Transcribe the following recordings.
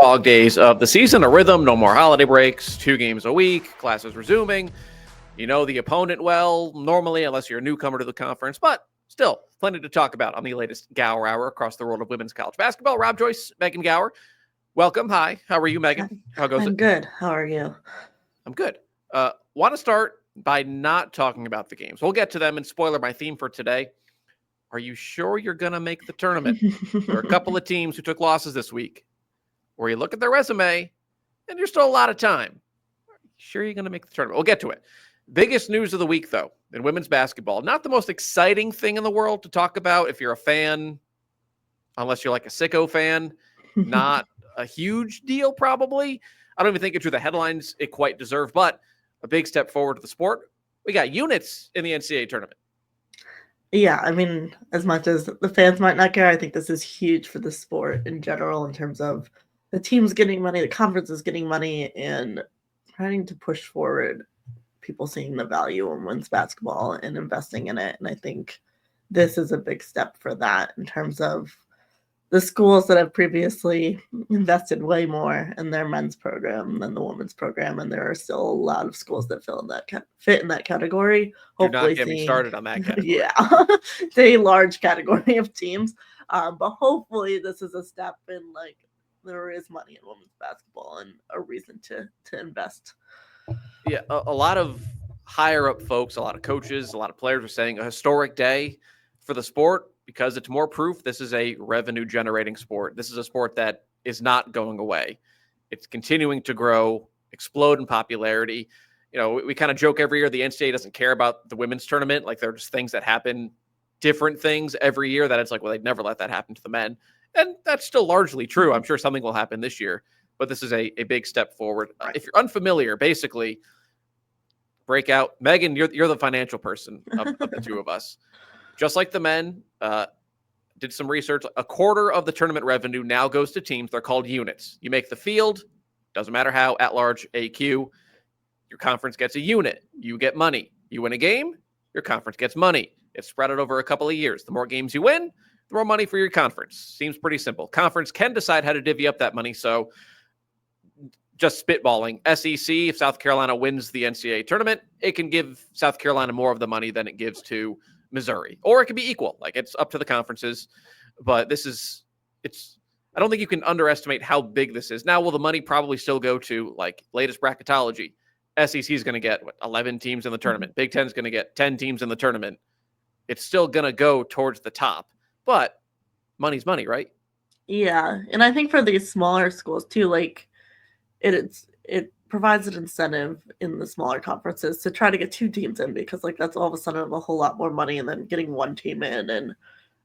dog days of the season, a rhythm, no more holiday breaks, 2 games a week, classes resuming. You know the opponent well, normally, unless you're a newcomer to the conference, but still, plenty to talk about on the latest Gauer Hour across the world of women's college basketball. Rob Joyce, Megan Gauer, welcome. Hi, how are you, Megan? How goes it? I'm good. How are you? I'm good. Want to start by not talking about the games. We'll get to them and spoiler my theme for today. Are you sure you're going to make the tournament? There are a couple of teams who took losses this week where you look at their resume and there's still a lot of time. Are you sure you're going to make the tournament? We'll get to it. Biggest news of the week, though, in women's basketball. Not the most exciting thing in the world to talk about if you're a fan, unless you're like a sicko fan. Not a huge deal, probably. I don't even think it drew the headlines it quite deserved, but a big step forward to the sport. We got units in the NCAA tournament. Yeah, I mean, as much as the fans might not care, I think this is huge for the sport in general in terms of the teams getting money, the conferences getting money, and trying to push forward people seeing the value in women's basketball and investing in it. And I think this is a big step for that in terms of the schools that have previously invested way more in their men's program than the women's program, and there are still a lot of schools that fit in that category. Do not get me started on that category. Yeah, it's a large category of teams, but hopefully this is a step in like there is money in women's basketball and a reason to invest. Yeah, a lot of higher up folks, a lot of coaches, a lot of players are saying a historic day for the sport because it's more proof this is a revenue generating sport. This is a sport that is not going away. It's continuing to grow, explode in popularity. You know, we kind of joke every year the NCAA doesn't care about the women's tournament. Like there are just things that happen, different things every year that it's like, well, they'd never let that happen to the men. And that's still largely true. I'm sure something will happen this year, but this is a big step forward. If you're unfamiliar, basically, breakout. Megan, you're the financial person of the two of us. Just like the men, did some research. A quarter of the tournament revenue now goes to teams. They're called units. You make the field, doesn't matter how, at large, AQ. Your conference gets a unit. You get money. You win a game, your conference gets money. It's spread out over a couple of years. The more games you win, the more money for your conference. Seems pretty simple. Conference can decide how to divvy up that money. So just spitballing, SEC, if South Carolina wins the NCAA tournament, it can give South Carolina more of the money than it gives to Missouri, or it could be equal. Like it's up to the conferences, but I don't think you can underestimate how big this is. Now, will the money probably still go to like latest bracketology? SEC is going to get 11 teams in the tournament. Big Ten is going to get 10 teams in the tournament. It's still going to go towards the top, but money's money, right? Yeah. And I think for these smaller schools too, like it provides an incentive in the smaller conferences to try to get 2 teams in because like that's all of a sudden a whole lot more money and then getting 1 team in. And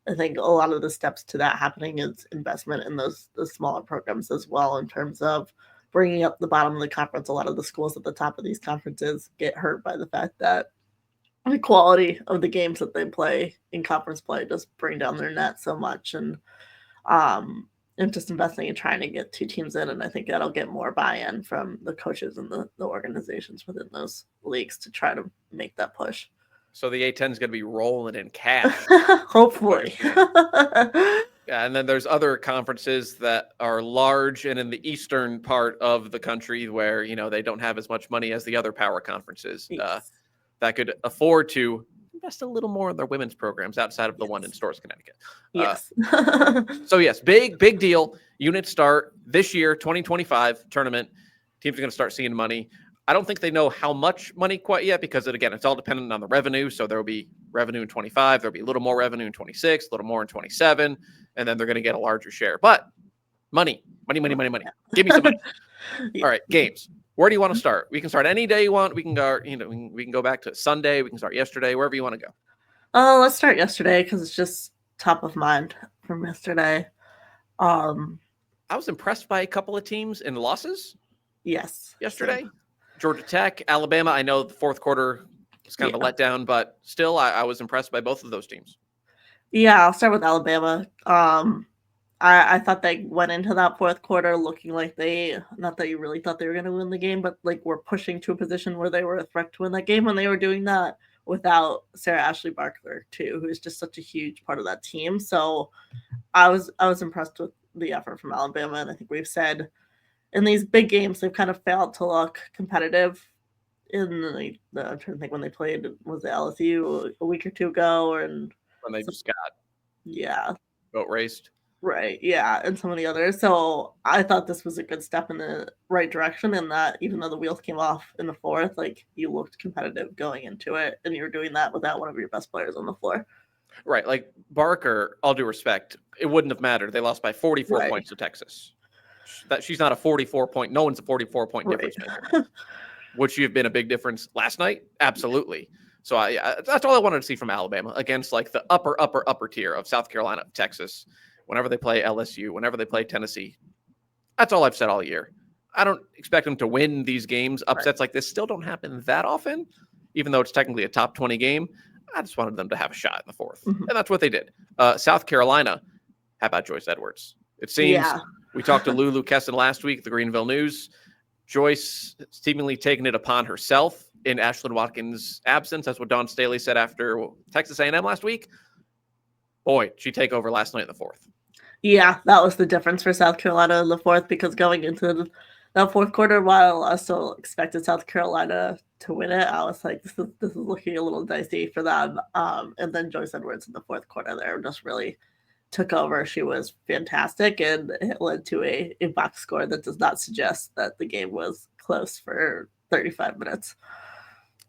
I think a lot of the steps to that happening is investment in those smaller programs as well in terms of bringing up the bottom of the conference. A lot of the schools at the top of these conferences get hurt by the fact that the quality of the games that they play in conference play just bring down their net so much. And just investing in trying to get 2 teams in, and I think that'll get more buy-in from the coaches and the organizations within those leagues to try to make that push. So the A10 is going to be rolling in cash. Hopefully. Yeah, and then there's other conferences that are large and in the eastern part of the country where, you know, they don't have as much money as the other power conferences that could afford to invest a little more in their women's programs outside of the one in Storrs, Connecticut. Yes. So yes, big deal. Units start this year, 2025 tournament. Teams are going to start seeing money. I don't think they know how much money quite yet because it's all dependent on the revenue. So there will be revenue in 25. There'll be a little more revenue in 26, a little more in 27, and then they're going to get a larger share. But money. Give me some money. All right, games. Where do you want to start? We can start any day you want. We can go, we can go back to Sunday. We can start yesterday, wherever you want to go. Let's start yesterday because it's just top of mind from yesterday. I was impressed by a couple of teams in losses. Yes. Yesterday. Georgia Tech, Alabama. I know the fourth quarter was kind of a letdown, but still I was impressed by both of those teams. Yeah, I'll start with Alabama. I thought they went into that fourth quarter looking like not that you really thought they were going to win the game, but like were pushing to a position where they were a threat to win that game when they were doing that without Sarah Ashley Barker too, who is just such a huge part of that team. So I was impressed with the effort from Alabama, and I think we've said in these big games, they've kind of failed to look competitive. I'm trying to think when they played, was it LSU a week or two ago, when they just got boat raced. Right, yeah, and some of the others. So I thought this was a good step in the right direction, in that even though the wheels came off in the fourth, like, you looked competitive going into it, and you were doing that without one of your best players on the floor. Right, like Barker, all due respect, it wouldn't have mattered. They lost by 44 points to Texas. She's not a 44-point. No one's a 44-point difference maker. Would she have been a big difference last night? Absolutely. So that's all I wanted to see from Alabama against like the upper tier of South Carolina, Texas. Whenever they play LSU, whenever they play Tennessee, that's all I've said all year. I don't expect them to win these games. Upsets like this still don't happen that often, even though it's technically a top 20 game. I just wanted them to have a shot in the fourth. And that's what they did. South Carolina, how about Joyce Edwards? It seems we talked to Lulu Kesson last week at the Greenville News. Joyce seemingly taking it upon herself in Ashlyn Watkins' absence. That's what Dawn Staley said after Texas A&M last week. Boy, she take over last night in the fourth. Yeah, that was the difference for South Carolina in the fourth, because going into that fourth quarter, while I still expected South Carolina to win it, I was like, this is looking a little dicey for them. And then Joyce Edwards in the fourth quarter there just really took over. She was fantastic, and it led to a box score that does not suggest that the game was close for 35 minutes.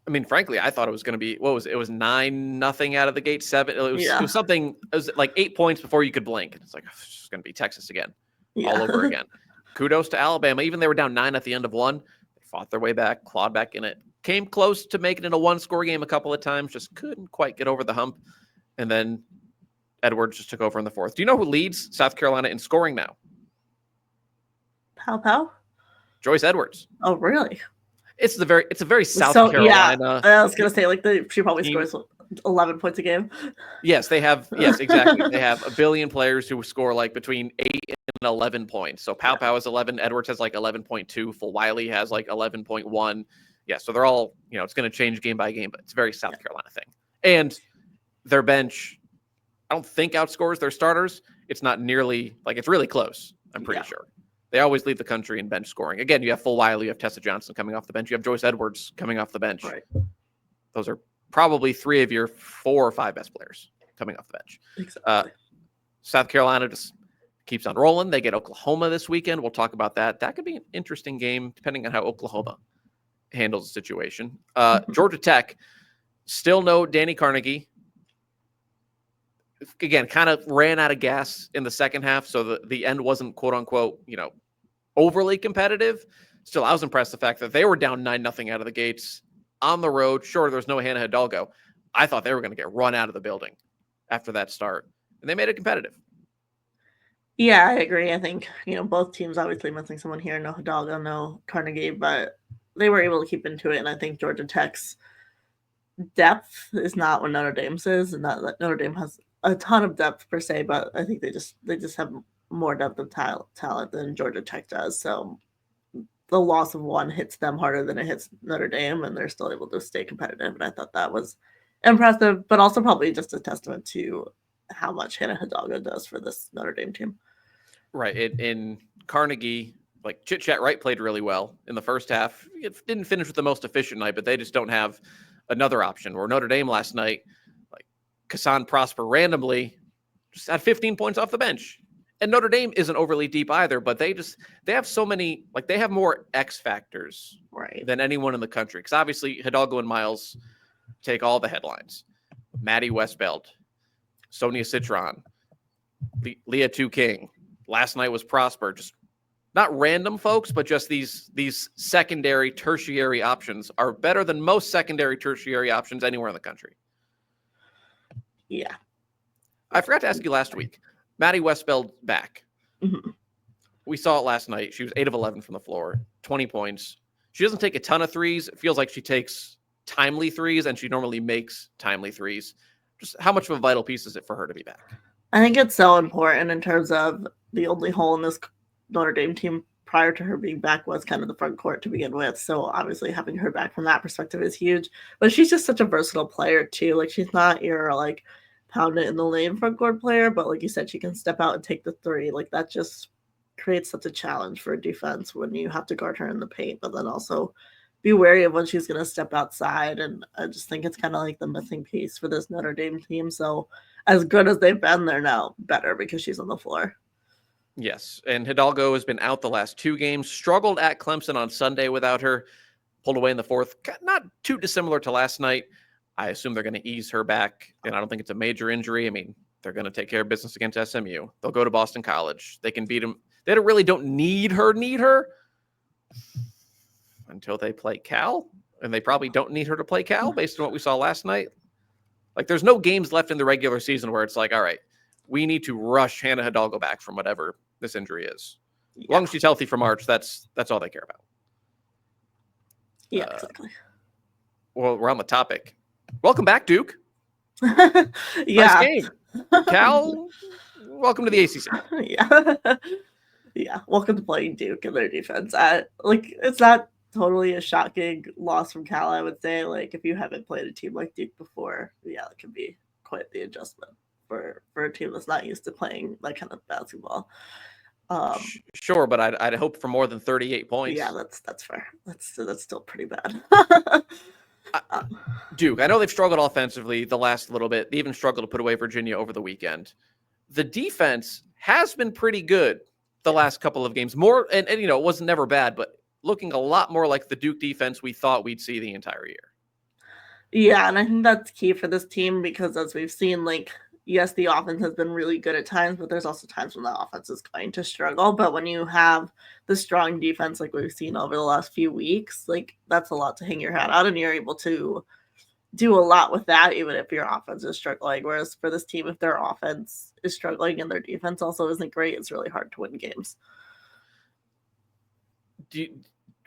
I mean, frankly, I thought it was going to be, it was 9-0 out of the gate, 7. It was something, it was like 8 points before you could blink. It's like, it's just going to be Texas again, all over again. Kudos to Alabama. Even they were down 9 at the end of one. They fought their way back, clawed back in it, came close to making it a one-score game a couple of times, just couldn't quite get over the hump. And then Edwards just took over in the fourth. Do you know who leads South Carolina in scoring now? Pow? Joyce Edwards. Oh, really? It's a very South Carolina. Yeah, I was gonna say, like, she probably scores 11 points a game. Yes, they have. Yes, exactly. They have a billion players who score like between 8 and 11 points. So Pow has 11. Edwards has like 11.2. Full Wiley has like 11.1. Yeah, so they're all, it's going to change game by game, but it's a very South Carolina thing. And their bench, I don't think outscores their starters. It's not nearly, like, it's really close, I'm pretty sure. They always lead the country in bench scoring. Again, you have Full Wiley, you have Tessa Johnson coming off the bench, you have Joyce Edwards coming off the bench. Right. Those are probably 3 of your 4 or 5 best players coming off the bench. Exactly. South Carolina just keeps on rolling. They get Oklahoma this weekend. We'll talk about that. That could be an interesting game, depending on how Oklahoma handles the situation. Georgia Tech, still no Danny Carnegie. Again, kind of ran out of gas in the second half, so the end wasn't, quote unquote, overly competitive. Still, I was impressed the fact that they were down 9-0 out of the gates on the road. Sure, there's no Hannah Hidalgo. I thought they were going to get run out of the building after that start, and they made it competitive. Yeah, I agree. I think, both teams obviously missing someone here. No Hidalgo, no Carnegie, but they were able to keep into it, and I think Georgia Tech's depth is not what Notre Dame's is, and not that Notre Dame has a ton of depth per se, but I think they just have more depth of talent than Georgia Tech does. So the loss of one hits them harder than it hits Notre Dame, and they're still able to stay competitive. And I thought that was impressive, but also probably just a testament to how much Hannah Hidalgo does for this Notre Dame team. Right. In Carnegie, like, Chit Chat Wright played really well in the first half. It didn't finish with the most efficient night, but they just don't have another option. Where Notre Dame last night, like, Kassan Prosper randomly just had 15 points off the bench. And Notre Dame isn't overly deep either, but they have so many, like, they have more X factors than anyone in the country. Because obviously Hidalgo and Miles take all the headlines. Maddie Westbeld, Sonia Citron, Leah Tu King. Last night was Prosper. Just not random folks, but just these secondary, tertiary options are better than most secondary, tertiary options anywhere in the country. Yeah. I forgot to ask you last week. Maddie Westbeld back. Mm-hmm. We saw it last night. She was 8 of 11 from the floor, 20 points. She doesn't take a ton of threes. It feels like she takes timely threes, and she normally makes timely threes. Just how much of a vital piece is it for her to be back? I think it's so important in terms of the only hole in this Notre Dame team prior to her being back was kind of the front court to begin with. So obviously having her back from that perspective is huge. But she's just such a versatile player too. Like, she's not your, like, pound it in the lane front court player, but like you said, she can step out and take the three. Like, that just creates such a challenge for a defense when you have to guard her in the paint, but then also be wary of when she's going to step outside. And I just think it's kind of like the missing piece for this Notre Dame team. So as good as they've been, they're now better because she's on the floor. Yes, and Hidalgo has been out the last 2 games, struggled at Clemson on Sunday without her, pulled away in the fourth. Not too dissimilar to last night. I assume they're going to ease her back, and I don't think it's a major injury. I mean, they're going to take care of business against SMU. They'll go to Boston College. They can beat them. They don't need her until they play Cal, and they probably don't need her to play Cal based on what we saw last night. Like, there's no games left in the regular season where it's like, all right, we need to rush Hannah Hidalgo back from whatever this injury is. As long as she's healthy for March, that's all they care about. Yeah, exactly. Well, we're on the topic. Welcome back, Duke. Yeah. Nice game. Cal, welcome to the ACC. Yeah. Yeah. Welcome to playing Duke and their defense. It's not totally a shocking loss from Cal, I would say. Like, if you haven't played a team like Duke before, yeah, it can be quite the adjustment for a team that's not used to playing that kind of basketball. Sure, but I'd hope for more than 38 points. Yeah, that's fair. That's still pretty bad. Duke, I know they've struggled offensively the last little bit. They even struggled to put away Virginia over the weekend. The defense has been pretty good the last couple of games. More, and you know, it wasn't never bad, but looking a lot more like the Duke defense we thought we'd see the entire year. Yeah, and I think that's key for this team because as we've seen, like, yes, the offense has been really good at times, but there's also times when the offense is going to struggle. But when you have the strong defense like we've seen over the last few weeks, like, that's a lot to hang your hat on, and you're able to do a lot with that, even if your offense is struggling. Whereas for this team, if their offense is struggling and their defense also isn't great, it's really hard to win games.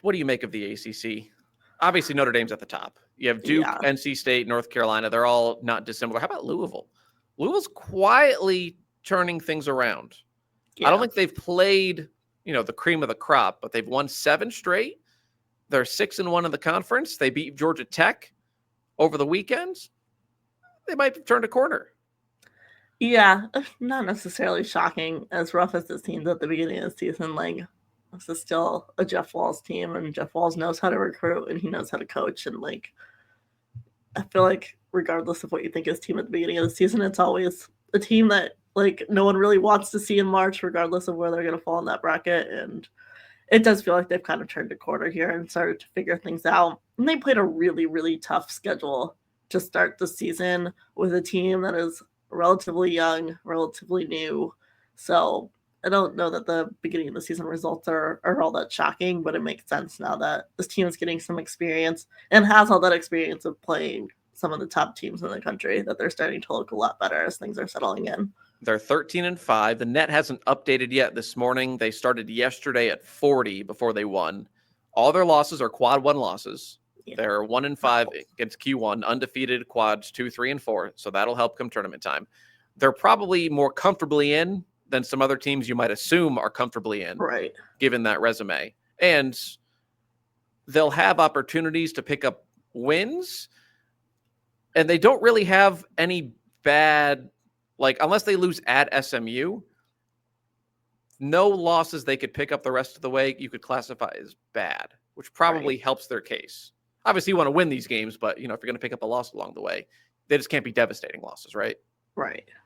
What do you make of the ACC? Obviously, Notre Dame's at the top. You have Duke, NC State, North Carolina. They're all not dissimilar. How about Louisville? Louisville's quietly turning things around. Yeah. I don't think they've played, the cream of the crop, but they've won 7 straight. They're 6-1 in the conference. They beat Georgia Tech over the weekend. They might have turned a corner. Yeah, not necessarily shocking. As rough as it seems at the beginning of the season, like, this is still a Jeff Walz team, and Jeff Walz knows how to recruit, and he knows how to coach. And, like, I feel like regardless of what you think is team at the beginning of the season, it's always a team that, like, no one really wants to see in March, regardless of where they're going to fall in that bracket. And it does feel like they've kind of turned a corner here and started to figure things out. And they played a really, really tough schedule to start the season with a team that is relatively young, relatively new. So I don't know that the beginning of the season results are all that shocking, but it makes sense now that this team is getting some experience and has all that experience of playing some of the top teams in the country, that they're starting to look a lot better as things are settling in. They're 13-5. The net hasn't updated yet this morning. They started yesterday at 40 before they won. All their losses are quad 1 losses. Yeah. They're 1-5 against Q1, undefeated quads 2, 3, and 4. So that'll help come tournament time. They're probably more comfortably in than some other teams you might assume are comfortably in, right? Given that resume. And they'll have opportunities to pick up wins. And they don't really have any bad, like, unless they lose at SMU, no losses they could pick up the rest of the way you could classify as bad, which probably helps their case. Obviously, you want to win these games, but, if you're going to pick up a loss along the way, they just can't be devastating losses, right?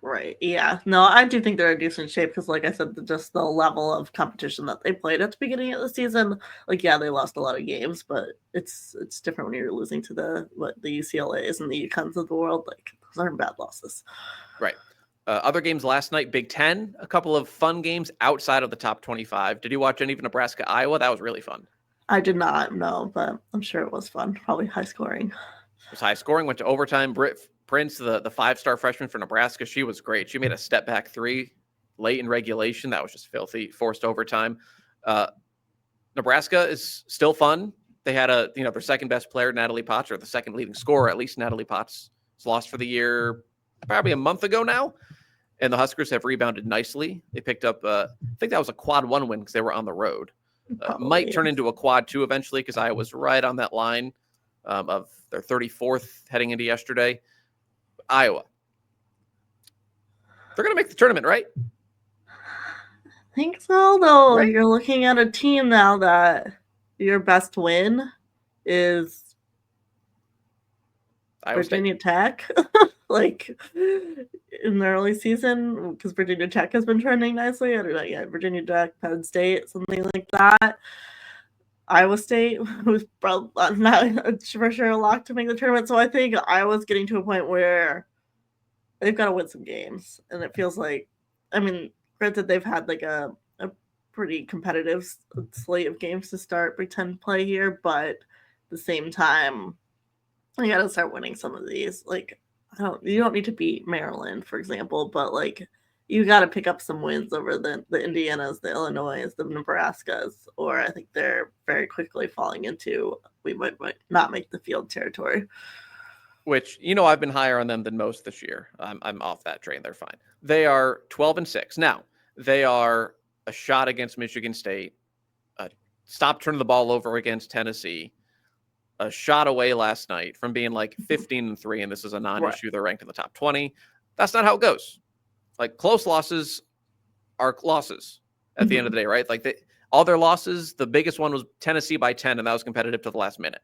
Right. Yeah. No, I do think they're in decent shape because, like I said, just the level of competition that they played at the beginning of the season, like, yeah, they lost a lot of games, but it's different when you're losing to the UCLAs and the UConns of the world. Like, those aren't bad losses. Right. Other games last night, Big Ten, a couple of fun games outside of the top 25. Did you watch any of Nebraska-Iowa? That was really fun. I did not, no, but I'm sure it was fun. Probably high scoring. It was high scoring, went to overtime. Britt Prince, the 5-star freshman for Nebraska, she was great. She made a step back 3 late in regulation. That was just filthy, forced overtime. Nebraska is still fun. They had their second best player, Natalie Potts, or the second leading scorer, at least Natalie Potts, was lost for the year probably a month ago now. And the Huskers have rebounded nicely. They picked up, I think that was a quad 1 win because they were on the road. Might turn into a quad 2 eventually because Iowa was right on that line of their 34th heading into yesterday. Iowa. They're going to make the tournament, right? I think so, though. Right. You're looking at a team now that your best win is Iowa State. Virginia Tech. Like in the early season, because Virginia Tech has been trending nicely. I don't know, yeah, Virginia Tech, Penn State, something like that. Iowa State was probably not for sure a lock to make the tournament. So I think Iowa's getting to a point where they've got to win some games. And it feels like, I mean, granted, they've had like a pretty competitive slate of games to start Big Ten play here, but at the same time, you got to start winning some of these. Like, you don't need to beat Maryland, for example, but like, you got to pick up some wins over the Indianas, the Illinois, the Nebraskas, or I think they're very quickly falling into we might not make the field territory. Which, I've been higher on them than most this year. I'm off that train. They're fine. They are 12-6. Now, they are a shot against Michigan State, stop turning the ball over against Tennessee, a shot away last night from being like 15-3, and this is a non-issue. Right. They're ranked in the top 20. That's not how it goes. Like, close losses are losses at the end of the day, right? Like, all their losses, the biggest one was Tennessee by 10, and that was competitive to the last minute.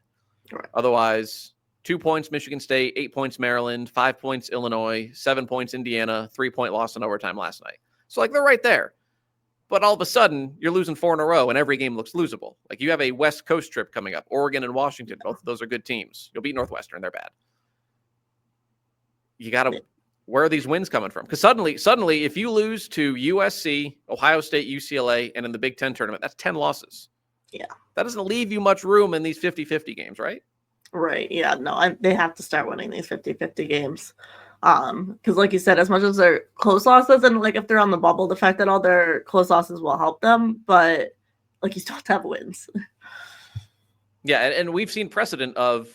Right. Otherwise, 2 points Michigan State, 8 points Maryland, 5 points Illinois, 7 points Indiana, 3-point loss in overtime last night. So, like, they're right there. But all of a sudden, you're losing 4 in a row, and every game looks losable. Like, you have a West Coast trip coming up. Oregon and Washington, both of those are good teams. You'll beat Northwestern. They're bad. You got to – where are these wins coming from? Because suddenly, if you lose to USC, Ohio State, UCLA, and in the Big Ten tournament, that's 10 losses. Yeah. That doesn't leave you much room in these 50-50 games, right? Right. Yeah. No, they have to start winning these 50-50 games. Because like you said, as much as they're close losses, and like if they're on the bubble, the fact that all their close losses will help them, but like you still have to have wins. Yeah, and we've seen precedent of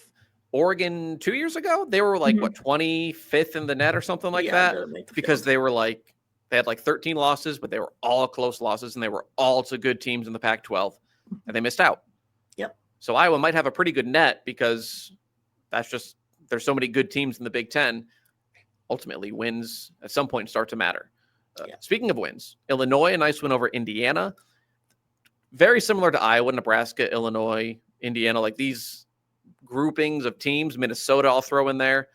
Oregon 2 years ago. They were like 25th in the net or something like that, because they had like 13 losses, but they were all close losses, and they were all to good teams in the Pac-12, and they missed out. Yep. So Iowa might have a pretty good net because that's just there's so many good teams in the Big Ten. Ultimately, wins at some point start to matter. Speaking of wins, Illinois, a nice win over Indiana. Very similar to Iowa, Nebraska, Illinois, Indiana, like these groupings of teams. Minnesota, I'll throw in there.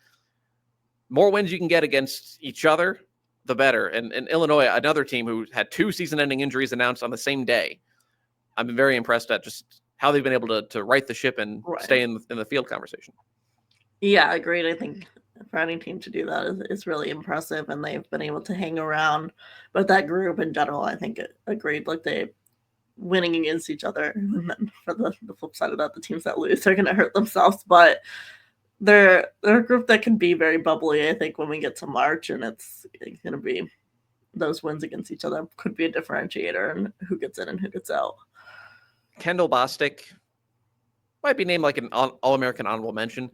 More wins you can get against each other, the better. And Illinois, another team who had 2 season-ending injuries announced on the same day. I've been very impressed at just how they've been able to right the ship and stay in the field conversation. Yeah, agreed. I think for any team to do that is really impressive, and they've been able to hang around. But that group in general, I think, agreed. Like, they winning against each other, and then for the flip side of that, the teams that lose are going to hurt themselves. But they're a group that can be very bubbly, I think, when we get to March, and it's going to be those wins against each other could be a differentiator in who gets in and who gets out. Kendall Bostic might be named like an All-American honorable mention.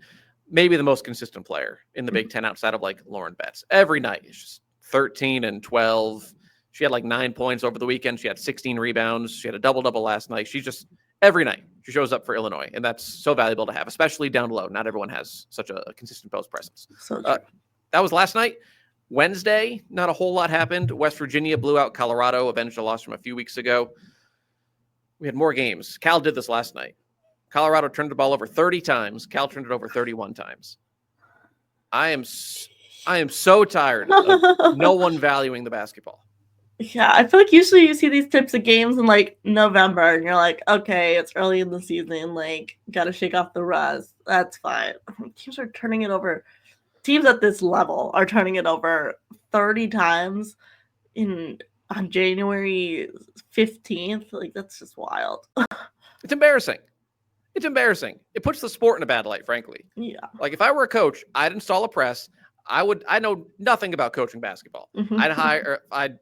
Maybe the most consistent player in the Big Ten outside of like Lauren Betts. Every night, it's just 13 and 12. She had like 9 points over the weekend. She had 16 rebounds. She had a double-double last night. She's just every night she shows up for Illinois, and that's so valuable to have, especially down low. Not everyone has such a consistent post presence. So that was last night. Wednesday, not a whole lot happened. West Virginia blew out Colorado, avenged a loss from a few weeks ago. We had more games. Cal did this last night. Colorado turned the ball over 30 times. Cal turned it over 31 times. I am so tired of no one valuing the basketball. Yeah, I feel like usually you see these types of games in like November, and you're like, okay, it's early in the season, like got to shake off the rust. That's fine. Teams are turning it over. Teams at this level are turning it over 30 times on January 15th. Like, that's just wild. It's embarrassing. It's embarrassing. It puts the sport in a bad light, frankly. Yeah. Like, if I were a coach, I'd install a press. I know nothing about coaching basketball. I'd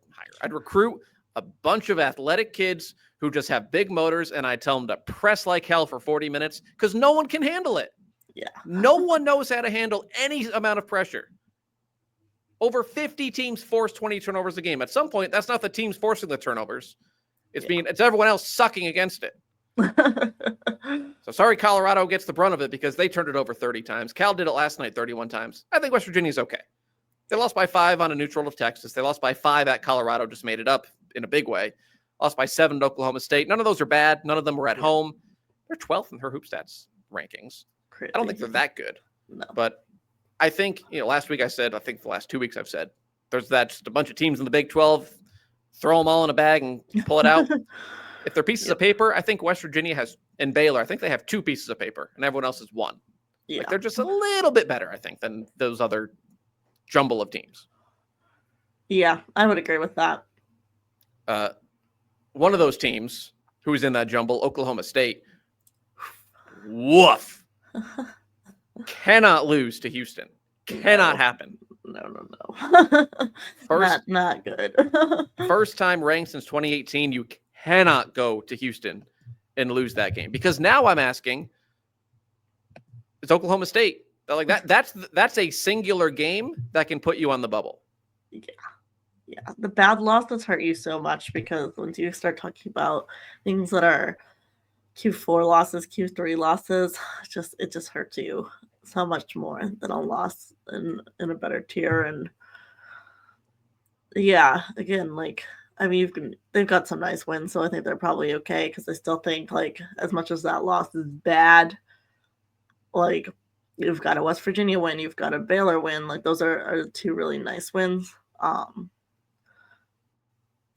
recruit a bunch of athletic kids who just have big motors, and I tell them to press like hell for 40 minutes because no one can handle it. Yeah. No one knows how to handle any amount of pressure. Over 50 teams force 20 turnovers a game. At some point, that's not the teams forcing the turnovers. It's everyone else sucking against it. So sorry, Colorado gets the brunt of it because they turned it over 30 times. Cal did it last night 31 times. I think West Virginia's okay. They lost by 5 on a neutral of Texas. They lost by 5 at Colorado, just made it up in a big way. lost by 7 to Oklahoma State. None of those are bad. None of them were at home. They're 12th in her hoop stats rankings. Crazy. I don't think they're that good. No. But I think, last week I think the last 2 weeks I've said, there's just a bunch of teams in the Big 12, throw them all in a bag and pull it out. If they're pieces of paper, I think West Virginia and Baylor, I think they have 2 pieces of paper, and everyone else is 1. Yeah. Like they're just a little bit better, I think, than those other jumble of teams. Yeah, I would agree with that. One of those teams who's in that jumble, Oklahoma State, woof, cannot lose to Houston. Cannot happen. No. Not good. First time ranked since 2018. You cannot go to Houston and lose that game, because now I'm asking, it's Oklahoma State. Like that's a singular game that can put you on the bubble. Yeah. The bad losses hurt you so much, because once you start talking about things that are Q4 losses, Q3 losses, it just hurts you so much more than a loss in a better tier. And yeah, again, like, I mean, they've got some nice wins, so I think they're probably okay, because I still think, like, as much as that loss is bad, like, you've got a West Virginia win, you've got a Baylor win, like, those are 2 really nice wins.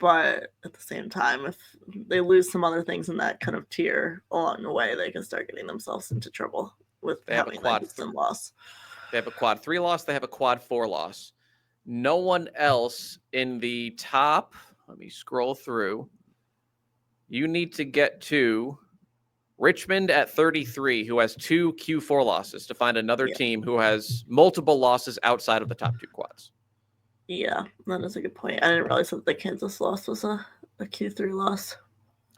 But at the same time, if they lose some other things in that kind of tier along the way, they can start getting themselves into trouble with having that Houston loss. They have a quad 3 loss. They have a quad 4 loss. No one else in the top. Let me scroll through. You need to get to Richmond at 33, who has 2 Q4 losses, to find another team who has multiple losses outside of the top 2 quads. Yeah, that is a good point. I didn't realize that the Kansas loss was a Q3 loss.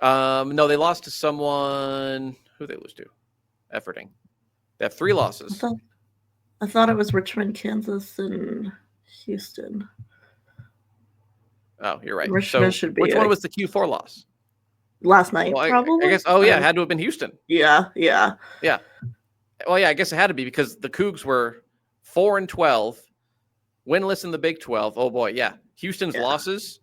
No, they lost to someone. Who they lose to? Efforting. They have 3 losses. I thought it was Richmond, Kansas, and Houston. Oh, you're right. Richmond should be. Which one was the Q4 loss? Last night, probably. I guess. Oh, yeah, it had to have been Houston. Yeah. Well, yeah, I guess it had to be, because the Cougs were 4-12, winless in the Big 12. Oh boy, yeah. Houston's losses: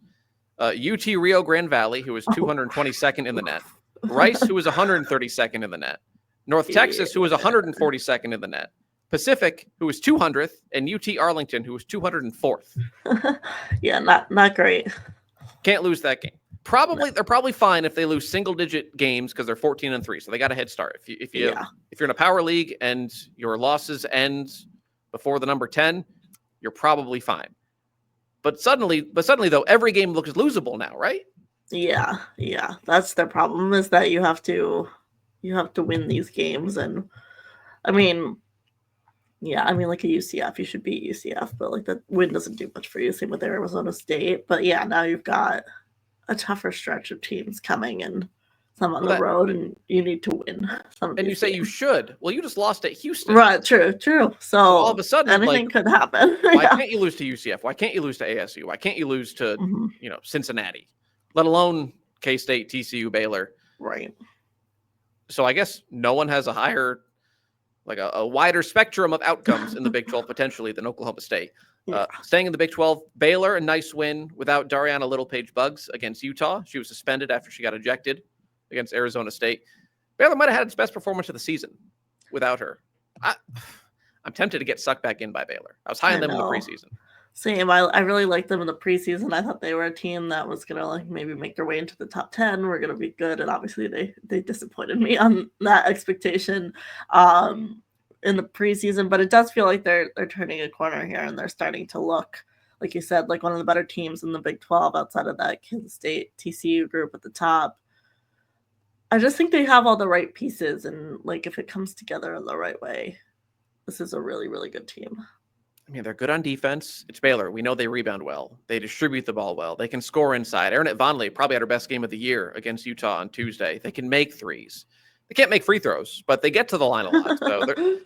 UT Rio Grande Valley, who was 222nd in the net; Rice, who was 132nd in the net; North Texas, who was 142nd in the net; Pacific, who was 200th; and UT Arlington, who was 204th. Yeah, not great. Can't lose that game. They're probably fine if they lose single-digit games, because they're 14-3, so they got a head start. If you're in a power league and your losses end before the number 10, you're probably fine. But suddenly though, every game looks losable now, right? Yeah. That's the problem, is that you have to win these games. And I mean, like a UCF, you should beat UCF, but like that win doesn't do much for you. Same with Arizona State. But yeah, now you've got a tougher stretch of teams coming, and some on the road, and you need to win. And you say games. You should. Well, you just lost at Houston. Right, true. So all of a sudden, anything could happen. Why can't you lose to UCF? Why can't you lose to ASU? Why can't you lose to Cincinnati? Let alone K-State, TCU, Baylor. Right. So I guess no one has a higher, like a wider spectrum of outcomes in the Big 12 potentially than Oklahoma State. Staying in the Big 12, Baylor, a nice win without Dariana Littlepage-Buggs against Utah. She was suspended after she got ejected against Arizona State. Baylor might have had its best performance of the season without her. I'm tempted to get sucked back in by Baylor. I was high on them in the preseason. Same. I really liked them in the preseason. I thought they were a team that was going to like maybe make their way into the top 10. We're going to be good. And obviously they disappointed me on that expectation in the preseason. But it does feel like they're turning a corner here, and they're starting to look, like you said, like one of the better teams in the Big 12 outside of that Kansas State TCU group at the top. I just think they have all the right pieces, and like if it comes together in the right way, this is a really, really good team. I mean, they're good on defense. It's Baylor. We know they rebound well. They distribute the ball well. They can score inside. Aaron Vonleh probably had her best game of the year against Utah on Tuesday. They can make threes. They can't make free throws, but they get to the line a lot. So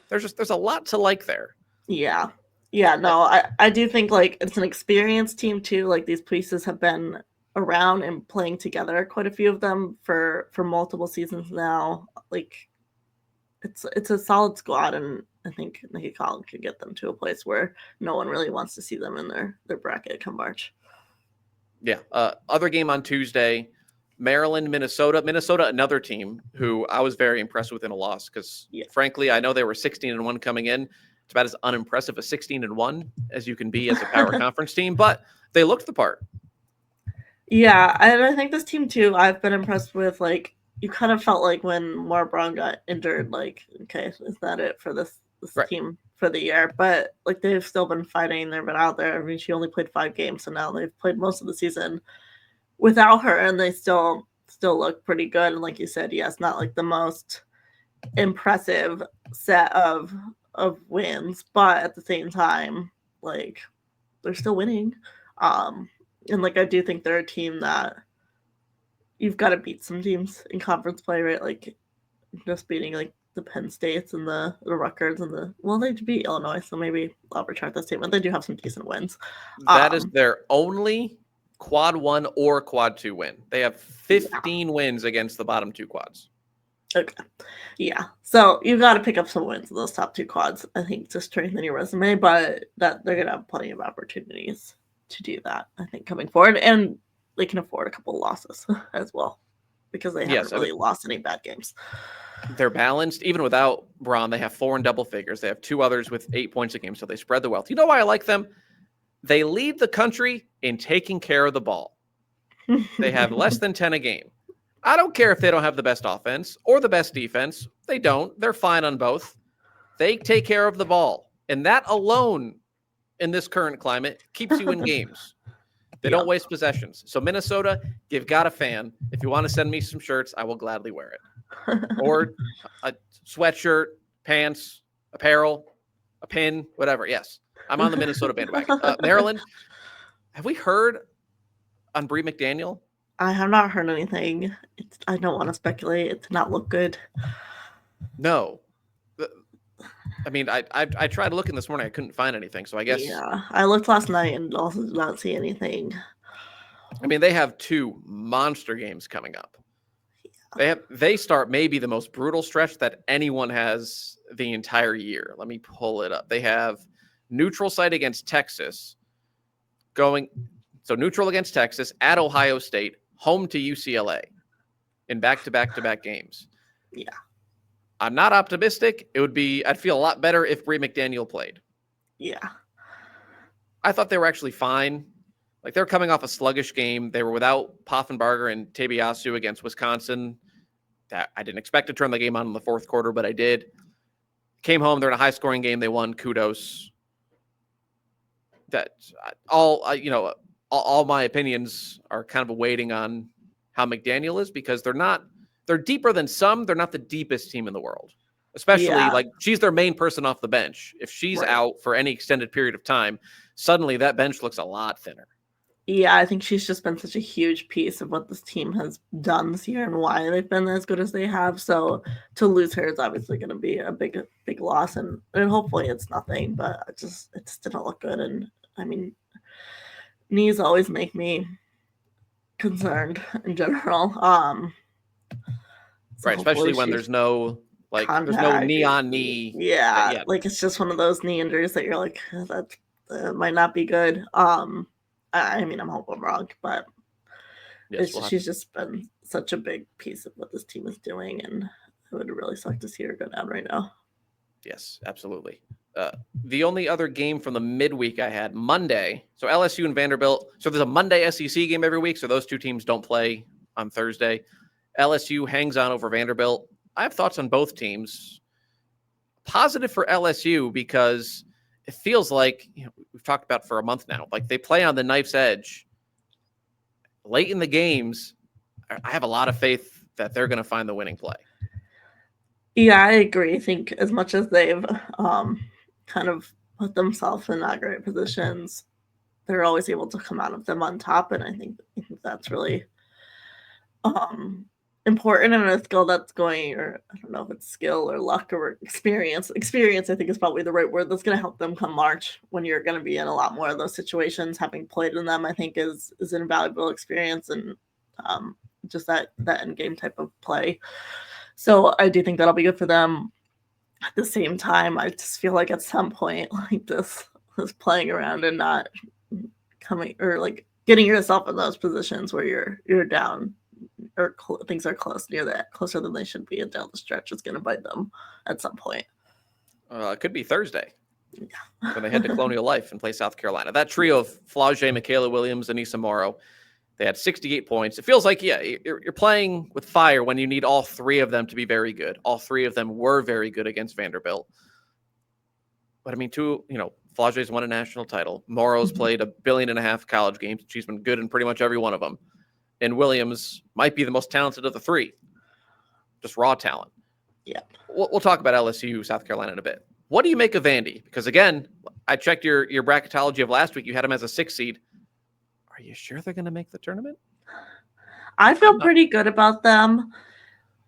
there's a lot to like there. Yeah. No, I do think like it's an experienced team too. Like these pieces have been around and playing together, quite a few of them for multiple seasons now. Like it's a solid squad, and I think Nikki Collins could get them to a place where no one really wants to see them in their bracket come March. Yeah. Other game on Tuesday, Maryland, Minnesota, another team who I was very impressed with in a loss because, frankly, I know they were 16-1 coming in. It's about as unimpressive a 16-1 as you can be as a power conference team, but they looked the part. Yeah, and I think this team too, I've been impressed with. Like, you kind of felt like when Maura Braun got injured, like, okay, is that it for this team for the year? But like, they've still been fighting. They've been out there. I mean, she only played 5 games, so now they've played most of the season without her, and they still look pretty good. And like you said, yes, not like the most impressive set of wins, but at the same time, like, they're still winning. And like, I do think they're a team that you've got to beat some teams in conference play, right? Like, just beating like the Penn States and the Rutgers and they beat Illinois, so maybe I'll retract that statement. They do have some decent wins. That is their only quad 1 or quad 2 win. They have 15 wins against the bottom 2 quads. Okay. Yeah. So you've got to pick up some wins in those top 2 quads, I think, to strengthen your resume, but that they're going to have plenty of opportunities to do that, I think, coming forward. And they can afford a couple of losses as well because they haven't really lost any bad games. They're balanced. Even without Braun, they have 4 in double figures. They have 2 others with 8 points a game, so they spread the wealth. You know why I like them? They lead the country in taking care of the ball. They have less than 10 a game. I don't care if they don't have the best offense or the best defense. They don't. They're fine on both. They take care of the ball. And that alone, in this current climate, keeps you in games. They don't waste possessions. So Minnesota, you've got a fan. If you want to send me some shirts, I will gladly wear it. Or a sweatshirt, pants, apparel, a pin, whatever. Yes, I'm on the Minnesota bandwagon. Maryland, have we heard on Bree McDaniel? I have not heard anything. I don't want to speculate. It did not look good. No. I mean, I tried looking this morning. I couldn't find anything. So I guess. Yeah, I looked last night and also did not see anything. I mean, they have 2 monster games coming up. Yeah. They start maybe the most brutal stretch that anyone has the entire year. Let me pull it up. They have neutral site against Texas, neutral against Texas, at Ohio State, home to UCLA in back-to-back-to-back games. Yeah. I'm not optimistic. I'd feel a lot better if Bree McDaniel played. Yeah. I thought they were actually fine. Like, they're coming off a sluggish game. They were without Poffenbarger and Tabiasu against Wisconsin. That I didn't expect to turn the game on in the 4th quarter, but I did. Came home. They're in a high-scoring game. They won. Kudos. That all my opinions are kind of waiting on how McDaniel is because they're deeper than some. They're not the deepest team in the world, especially like she's their main person off the bench. If she's out for any extended period of time, suddenly that bench looks a lot thinner. Yeah, I think she's just been such a huge piece of what this team has done this year and why they've been as good as they have. So to lose her is obviously going to be a big loss, and hopefully it's nothing, but it just didn't look good. And I mean, knees always make me concerned in general. Right, especially when there's no there's no knee on knee. Yeah, like it's just one of those knee injuries that you're like, that might not be good. I mean, I'm hoping I'm wrong, but she's just been such a big piece of what this team is doing, and it would really suck to see her go down right now. Yes, absolutely. The only other game from the midweek I had Monday, so LSU and Vanderbilt. So there's a Monday SEC game every week, so those 2 teams don't play on Thursday. LSU hangs on over Vanderbilt. I have thoughts on both teams. Positive for LSU because it feels like we've talked about for a month now. Like they play on the knife's edge late in the games. I have a lot of faith that they're going to find the winning play. Yeah, I agree. I think as much as they've kind of put themselves in not great positions, they're always able to come out of them on top, and I think that's really important, and a skill that's going, or I don't know if it's skill or luck or experience. Experience, I think, is probably the right word. That's going to help them come March when you're going to be in a lot more of those situations. Having played in them, I think, is an invaluable experience, and just that end game type of play. So I do think that'll be good for them. At the same time, I just feel like at some point, like this playing around and not coming, or like getting yourself in those positions where you're down things are closer than they should be, and down the stretch is going to bite them at some point. It could be Thursday when they head to Colonial Life and play South Carolina. That trio of Flau'jae, Michaela Williams, and Issa Morrow, they had 68 points. It feels like, you're playing with fire when you need all three of them to be very good. All three of them were very good against Vanderbilt. But, Flau'jae's won a national title. Morrow's played 1.5 billion college games. She's been good in pretty much every one of them. And Williams might be the most talented of the three. Just raw talent. Yeah. We'll talk about LSU, South Carolina in a bit. What do you make of Vandy? Because, again, I checked your bracketology of last week. You had them as a 6 seed. Are you sure they're going to make the tournament? I feel pretty good about them,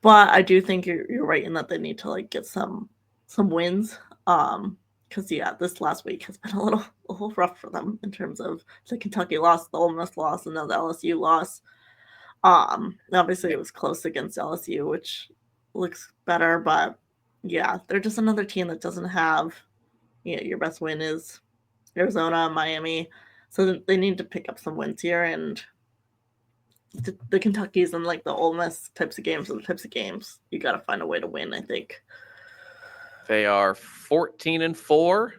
but I do think you're right in that they need to get some wins. Because this last week has been a little rough for them in terms of the Kentucky loss, the Ole Miss loss, and now the LSU loss. Obviously it was close against LSU, which looks better, but they're just another team that doesn't have. Your best win is Arizona, Miami, so they need to pick up some wins here, and the Kentuckys and the Ole Miss types of games are the types of games you got to find a way to win, I think. They are 14-4,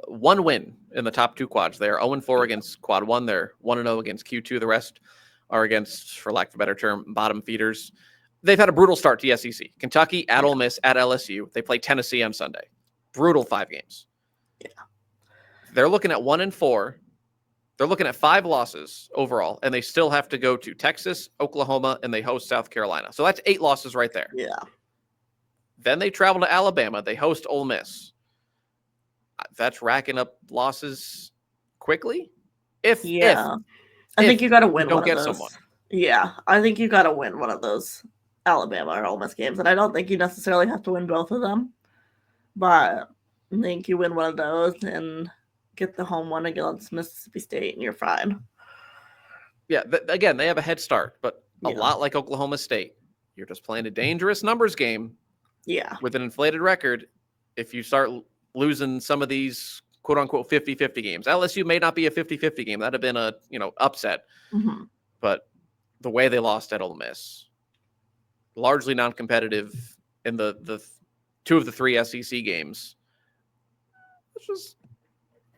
1 win in the top 2 quads. They are 0-4 against quad 1. They're 1-0 against Q2. The rest are against, for lack of a better term, bottom feeders. They've had a brutal start to the SEC. Kentucky at Ole Miss at LSU. They play Tennessee on Sunday. Brutal 5 games. Yeah. They're looking at 1-4. They're looking at 5 losses overall, and they still have to go to Texas, Oklahoma, and they host South Carolina. So that's 8 losses right there. Yeah. Then they travel to Alabama. They host Ole Miss. That's racking up losses quickly. I think you got to win one of those. Someone. Yeah, I think you got to win one of those Alabama or Ole Miss games, and I don't think you necessarily have to win both of them, but I think you win one of those and get the home one against Mississippi State, and you're fine. Yeah, again, they have a head start, but a lot like Oklahoma State, you're just playing a dangerous numbers game. Yeah. With an inflated record, if you start losing some of these quote-unquote 50-50 games. LSU may not be a 50-50 game. That'd have been a upset. Mm-hmm. But the way they lost at Ole Miss, largely non-competitive in the 2 of the 3 SEC games.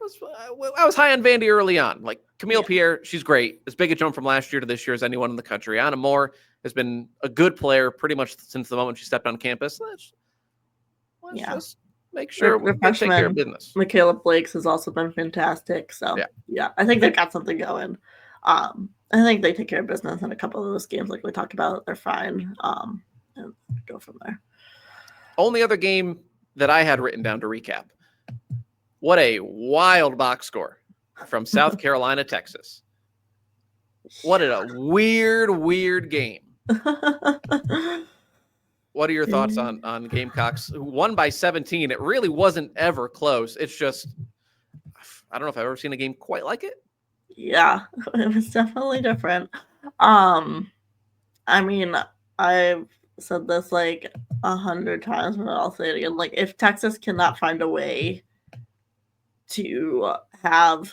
I was high on Vandy early on. Camille Pierre, she's great. As big a jump from last year to this year as anyone in the country. Anna Moore has been a good player pretty much since the moment she stepped on campus. Let's just make sure we take care of business. Michaela Blakes has also been fantastic. So, I think they've got something going. I think they take care of business in a couple of those games like we talked about. They're fine. And go from there. Only other game that I had written down to recap. What a wild box score from South Carolina, Texas. What a weird game. What are your thoughts on Gamecocks, who won by 17? It really wasn't ever close. It's just, I don't know if I've ever seen a game quite like it. Yeah, it was definitely different. I mean, I've said this 100 times, but I'll say it again. If Texas cannot find a way to have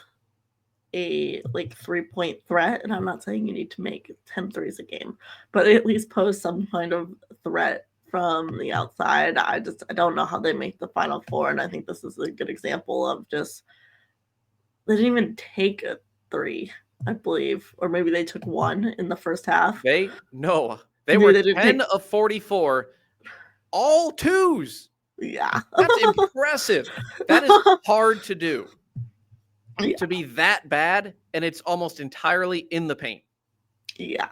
a 3-point threat, and I'm not saying you need to make 10 threes a game, but at least pose some kind of threat from the outside. I don't know how they make the Final Four, and I think this is a good example of just they didn't even take a 3, I believe, or maybe they took 1 in the first half. They were 10 of 44, all 2s. Yeah. That's impressive. That is hard to do. Yeah. To be that bad, and it's almost entirely in the paint. Yeah.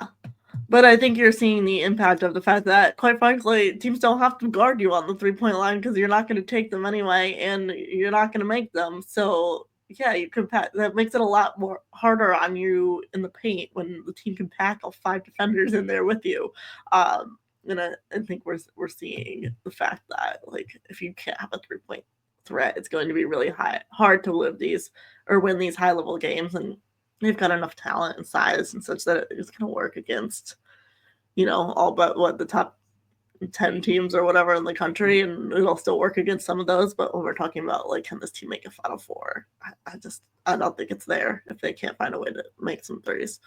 But I think you're seeing the impact of the fact that, quite frankly, teams don't have to guard you on the 3-point line because you're not going to take them anyway, and you're not going to make them. So, you can that makes it a lot more harder on you in the paint when the team can pack all 5 defenders in there with you. And I think we're seeing the fact that if you can't have a 3-point threat, it's going to be really hard to live these or win these high level games, and they've got enough talent and size and such that it's going to work against all but the top 10 teams or whatever in the country, and it'll still work against some of those. But when we're talking about can this team make a Final Four, I don't think it's there if they can't find a way to make some threes.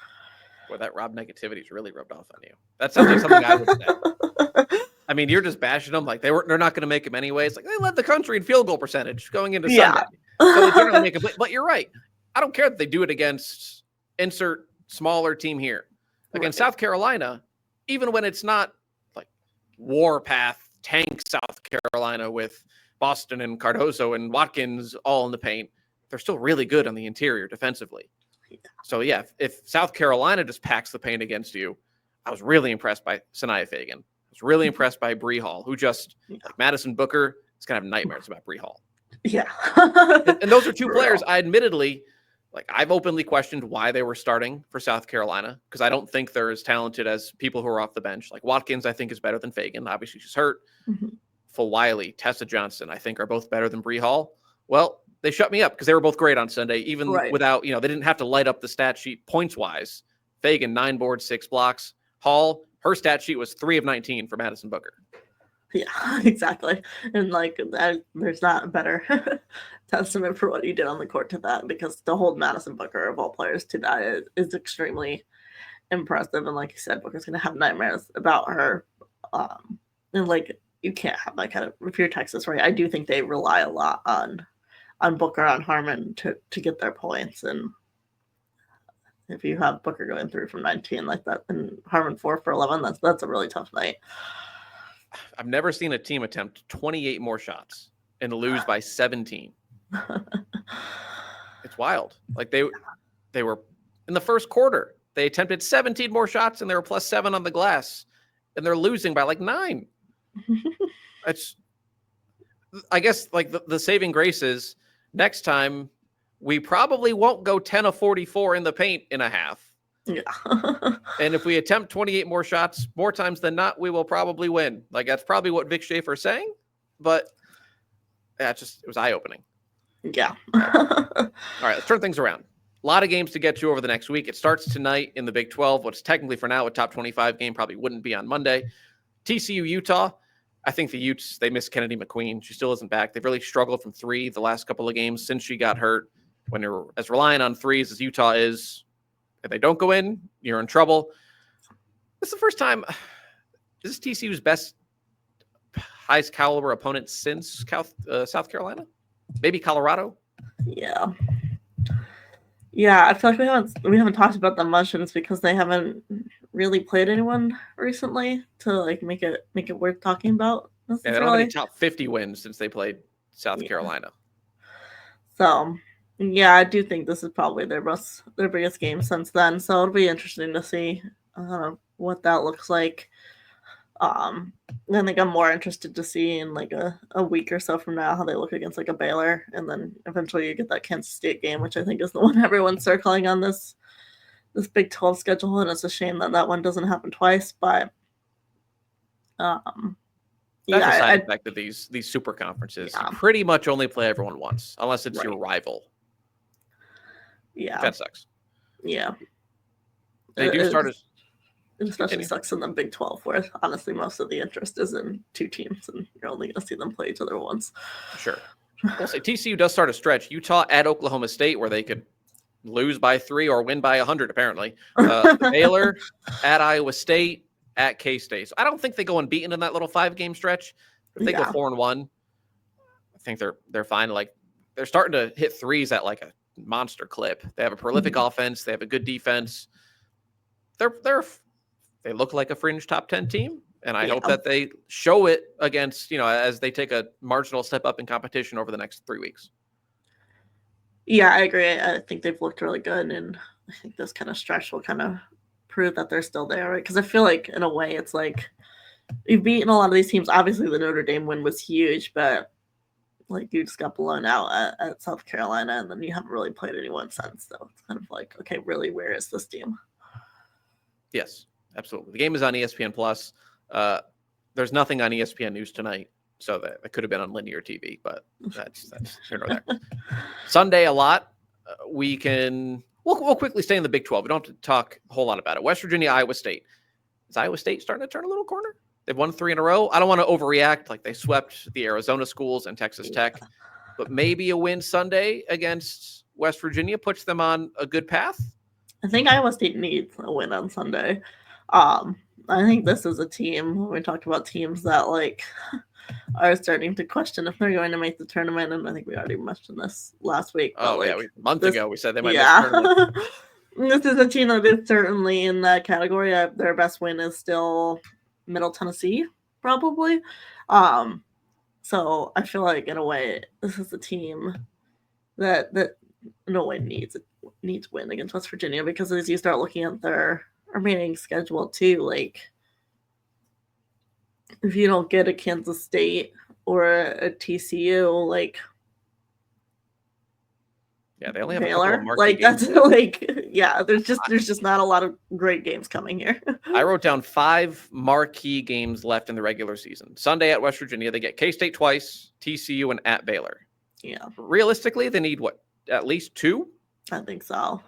Boy, that Rob negativity's really rubbed off on you. That sounds like something I would say. I mean, you're just bashing them like they're not going to make them anyways. Like they led the country in field goal percentage going into Sunday. So they generally make it. But you're right. I don't care that they do it against insert smaller team here. Against South Carolina, even when it's not like Warpath tank South Carolina with Boston and Cardozo and Watkins all in the paint, they're still really good on the interior defensively. Yeah. So yeah, if South Carolina just packs the paint against you, I was really impressed by Sanaya Fagan. I was really impressed by Bree Hall, who just like Madison Booker is gonna have nightmares about Bree Hall. Yeah. and those are two players I admittedly like. I've openly questioned why they were starting for South Carolina because I don't think they're as talented as people who are off the bench. Like Watkins, I think is better than Fagan. Obviously, she's hurt. Full Wiley, Tessa Johnson, I think are both better than Bree Hall. Well, they shut me up because they were both great on Sunday, even without, they didn't have to light up the stat sheet points wise. Fagan, 9 boards, 6 blocks. Hall, her stat sheet was 3 of 19 for Madison Booker. Yeah, exactly. And like that, there's not a better testament for what you did on the court to that, because to hold Madison Booker of all players to that is extremely impressive. And like you said, Booker's going to have nightmares about her. And like, you can't have that kind of, if you're Texas, right? I do think they rely a lot on Booker, on Harmon to get their points. And if you have Booker going 3 from 19 like that and Harmon 4 for 11, that's a really tough night. I've never seen a team attempt 28 more shots and lose by 17. It's wild. Like they were in the first quarter, they attempted 17 more shots and they were +7 on the glass, and they're losing by like 9. It's, I guess, like the saving grace is next time we probably won't go 10 of 44 in the paint in a half. Yeah. And if we attempt 28 more shots more times than not, we will probably win. Like that's probably what Vic Schaefer's saying, but yeah, it was eye-opening. Yeah. All right, let's turn things around. A lot of games to get to over the next week. It starts tonight in the Big 12. What's technically for now a top 25 game, probably wouldn't be on Monday. TCU, Utah. I think the Utes, they miss Kennedy McQueen. She still isn't back. They've really struggled from 3 the last couple of games since she got hurt. When you're as reliant on threes as Utah is, if they don't go in, you're in trouble. This is the first time. This is TCU's best, highest caliber opponent since South Carolina, maybe Colorado. Yeah. Yeah, I feel like we haven't talked about them much, and it's because they haven't really played anyone recently to like make it worth talking about. Yeah, they don't have any top 50 wins since they played South Carolina. So, yeah, I do think this is probably their biggest game since then. So it'll be interesting to see what that looks like. I think I'm more interested to see in like a week or so from now how they look against like a Baylor, and then eventually you get that Kansas State game, which I think is the one everyone's circling on this Big 12 schedule, and it's a shame that one doesn't happen twice. But that's a side effect of these super conferences. You pretty much only play everyone once, unless it's your rival. Yeah, that sucks. Yeah, they do start as. It especially sucks in the Big 12, where honestly most of the interest is in 2 teams, and you're only going to see them play each other once. Sure. We'll say TCU does start a stretch. Utah at Oklahoma State, where they could lose by 3 or win by 100, apparently. Baylor at Iowa State, at K-State. So I don't think they go unbeaten in that little 5-game stretch. If they go 4-1, I think they're fine. Like they're starting to hit threes at like a monster clip. They have a prolific offense. They have a good defense. They look like a fringe top 10 team, and I hope that they show it against, as they take a marginal step up in competition over the next 3 weeks. Yeah, I agree. I think they've looked really good, and I think this kind of stretch will kind of prove that they're still there, right? Because I feel like, in a way, it's like you've beaten a lot of these teams. Obviously, the Notre Dame win was huge, but like you just got blown out at South Carolina, and then you haven't really played anyone since. So it's kind of like, okay, really, where is this team? Yes. Absolutely. The game is on ESPN Plus. There's nothing on ESPN News tonight, so that could have been on linear TV, but that's here nor there. Sunday, a lot. We'll quickly stay in the Big 12. We don't have to talk a whole lot about it. West Virginia, Iowa State. Is Iowa State starting to turn a little corner? They've won 3 in a row. I don't want to overreact like they swept the Arizona schools and Texas Tech, but maybe a win Sunday against West Virginia puts them on a good path. I think Iowa State needs a win on Sunday. I think this is a team, when we talk about teams that like are starting to question if they're going to make the tournament, and I think we already mentioned this last week. But Oh, yeah. A month ago, we said they might miss the yeah, tournament. this is a team that is certainly in that category. Their best win is still Middle Tennessee, probably. So I feel like in a way, this is a team that in a way needs to win against West Virginia, because as you start looking at their remaining schedule too, like if you don't get a Kansas State or a TCU, like Yeah, they only have Baylor, a couple of marquee like games. that's like there's just not a lot of great games coming here. I wrote down 5 marquee games left in the regular season. Sunday at West Virginia, they get K-State twice, TCU, and at Baylor. Yeah, Realistically, they need what, at least 2? I think so.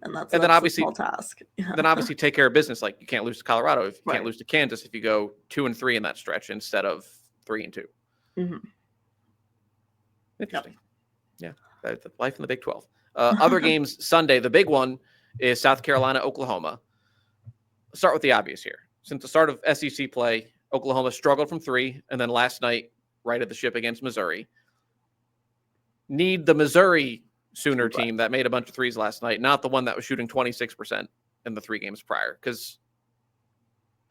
And that's then obviously a small task. Yeah. Then obviously take care of business. Like you can't lose to Colorado, if you Right. can't lose to Kansas if you go 2-3 in that stretch instead of 3-2. Mm-hmm. Interesting. Yep. Yeah, that's life in the Big 12. Other games Sunday. The big one is South Carolina, Oklahoma. Start with the obvious here. Since the start of SEC play, Oklahoma struggled from 3, and then last night righted the ship against Missouri. Need the Missouri Sooner team that made a bunch of threes last night, not the one that was shooting 26% in the 3 games prior. Because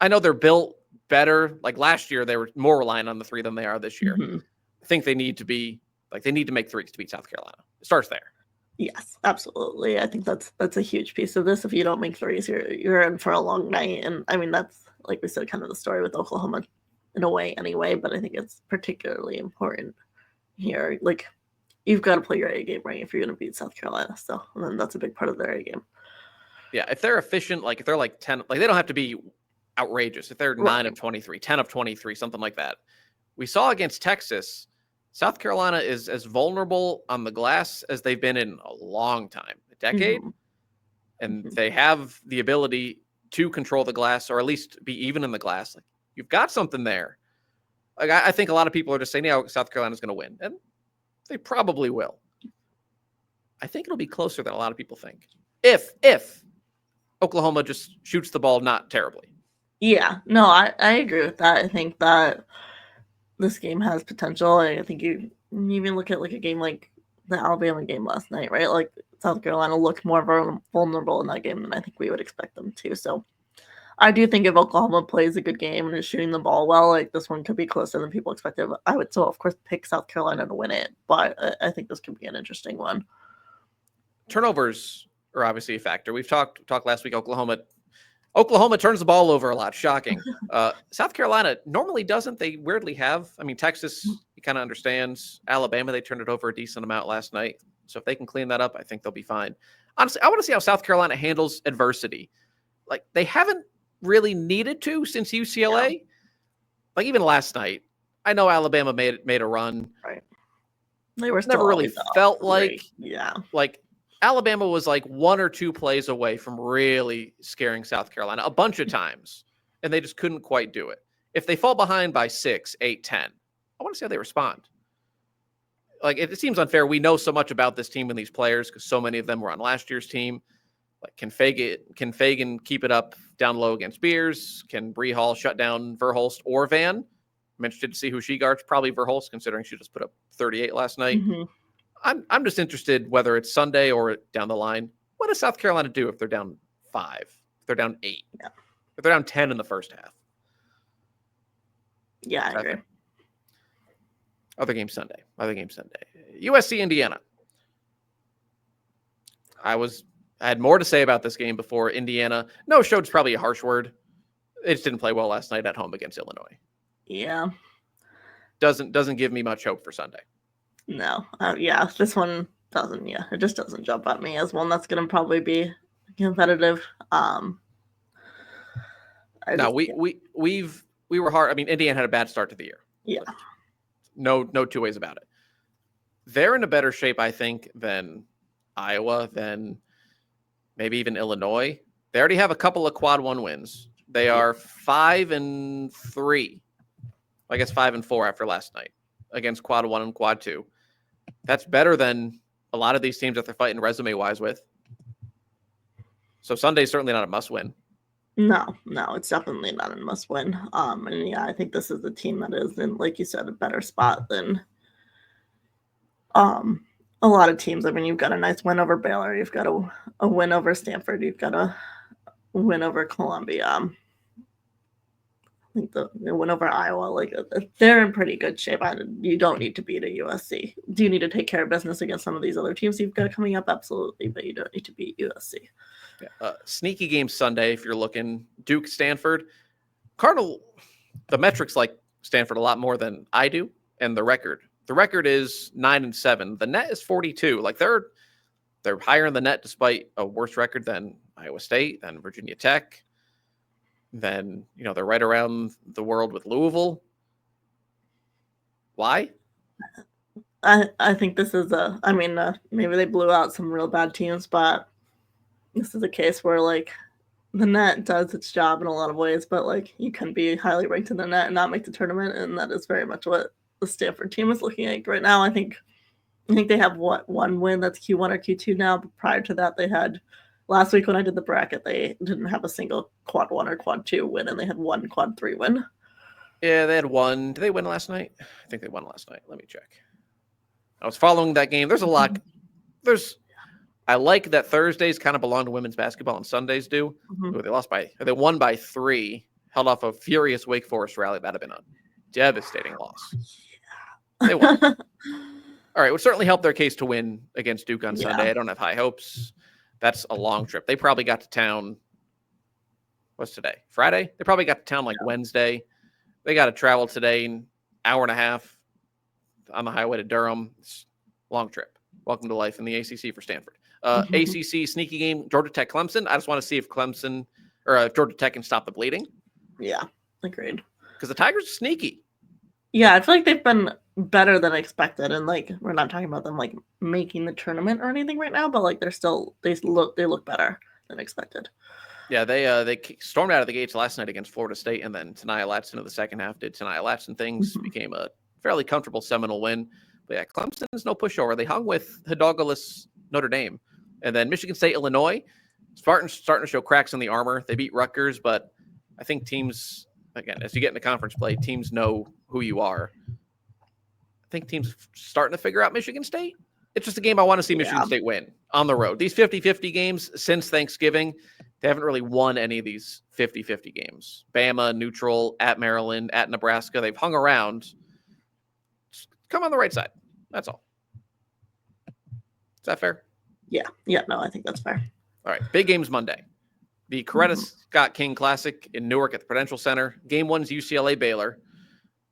I know they're built better. Like last year, they were more reliant on the 3 than they are this year. Mm-hmm. I think they need to make threes to beat South Carolina. It starts there. Yes, absolutely. I think that's a huge piece of this. If you don't make threes, you're in for a long night. And I mean, that's like we said, kind of the story with Oklahoma in a way anyway, but I think it's particularly important here. Like you've got to play your A game right if you're going to beat South Carolina. So, and then that's a big part of their A game. Yeah, if they're efficient, like if they're like 10, like they don't have to be outrageous. If they're 9 of 23, 10 of 23, something like that. We saw against Texas, South Carolina is as vulnerable on the glass as they've been in a long time, a decade. Mm-hmm. And they have the ability to control the glass, or at least be even in the glass. Like you've got something there. Like I think a lot of people are just saying, yeah, South Carolina's going to win. And they probably will. I think it'll be closer than a lot of people think. If Oklahoma just shoots the ball not terribly. Yeah, no, I agree with that. I think that this game has potential. I think you even look at like a game like the Alabama game last night, right? Like South Carolina looked more vulnerable in that game than I think we would expect them to. So I do think if Oklahoma plays a good game and is shooting the ball well, like this one could be closer than people expected. I would still, of course, pick South Carolina to win it, but I think this could be an interesting one. Turnovers are obviously a factor. We've talked last week. Oklahoma turns the ball over a lot. Shocking. South Carolina normally doesn't. They weirdly have. I mean, Texas, he kind of understands. Alabama, they turned it over a decent amount last night. So if they can clean that up, I think they'll be fine. Honestly, I want to see how South Carolina handles adversity. Like they haven't really needed to since UCLA. Yeah. Like even last night, I know Alabama made a run. Right. They were never really felt like like Alabama was like 1 or 2 plays away from really scaring South Carolina a bunch of times, and they just couldn't quite do it. If they fall behind by 6, 8, 10, I want to see how they respond. Like it seems unfair. We know so much about this team and these players because so many of them were on last year's team. Like can Fagan keep it up down low against Beers? Can Bree Hall shut down Verhulst or Van? I'm interested to see who she guards. Probably Verhulst, considering she just put up 38 last night. Mm-hmm. I'm just interested whether it's Sunday or down the line. What does South Carolina do if they're down 5? If they're down 8? Yeah. If they're down 10 in the first half? Yeah, I agree. Other game Sunday. USC, Indiana. I had more to say about this game before Indiana. No showed is probably a harsh word. They just didn't play well last night at home against Illinois. Yeah. Doesn't give me much hope for Sunday. No. This one doesn't. Yeah, it just doesn't jump at me as one that's going to probably be competitive. We were hard. I mean, Indiana had a bad start to the year. Yeah. No 2 ways about it. They're in a better shape, I think, than Iowa, than maybe even Illinois. They already have a couple of quad 1 wins. They are 5-3. I guess 5-4 after last night against quad 1 and quad 2. That's better than a lot of these teams that they're fighting resume wise with. So Sunday's certainly not a must-win. No, it's definitely not a must-win. And yeah, I think this is a team that is in, like you said, a better spot than a lot of teams. I mean, you've got a nice win over Baylor, you've got a win over Stanford, you've got a win over Columbia. I think the win over Iowa, like they're in pretty good shape. You don't need to beat a USC. Do you need to take care of business against some of these other teams you've got coming up? Absolutely, but you don't need to beat USC. Yeah. Sneaky game Sunday if you're looking. Duke, Stanford. Cardinal, the metrics like Stanford a lot more than I do, and the record. The record is 9-7. The net is 42. Like they're higher in the net despite a worse record than Iowa State, than Virginia Tech. Then, they're right around the world with Louisville. Why? I think this is maybe they blew out some real bad teams, but this is a case where like the net does its job in a lot of ways, but like you can be highly ranked in the net and not make the tournament, and that is very much what the Stanford team is looking like right now. I think they have one win that's Q1 or Q2 now, but prior to that they had last week when I did the bracket, they didn't have a single quad 1 or quad 2 win, and they had one quad 3 win. Yeah, they had one. Did they win last night? I think they won last night. Let me check. I was following that game. There's a lot. I like that Thursdays kind of belong to women's basketball and Sundays do. Mm-hmm. They won by 3, held off a furious Wake Forest rally. That'd have been a devastating loss. They won. All right, would certainly help their case to win against Duke on Sunday. I don't have high hopes. That's a long trip. They probably got to town. What's today? Friday? They probably got to town Wednesday. They got to travel today, an hour and a half on the highway to Durham. It's a long trip. Welcome to life in the ACC for Stanford. ACC sneaky game, Georgia Tech, Clemson. I just want to see if Clemson or Georgia Tech can stop the bleeding. Yeah, agreed. Because the Tigers are sneaky. Yeah, I feel like they've been better than expected, and like we're not talking about them like making the tournament or anything right now, but like they look better than expected. Yeah, they stormed out of the gates last night against Florida State, and then Tania Latson in the second half did Tania Latson things. Became a fairly comfortable Seminole win. But yeah, Clemson is no pushover. They hung with Hidalgo-less Notre Dame, and then Michigan State, Illinois. Spartans starting to show cracks in the armor. They beat Rutgers, but I think teams, again, as you get into conference play, teams know who you are. I think teams starting to figure out Michigan State. It's just a game I want to see Michigan State win on the road. These 50-50 games since Thanksgiving, they haven't really won any of these 50-50 games. Bama, neutral, at Maryland, at Nebraska. They've hung around. Just come on the right side. That's all. Is that fair? Yeah, no, I think that's fair. All right, big games Monday. The Coretta Scott King Classic in Newark at the Prudential Center. Game 1's UCLA-Baylor.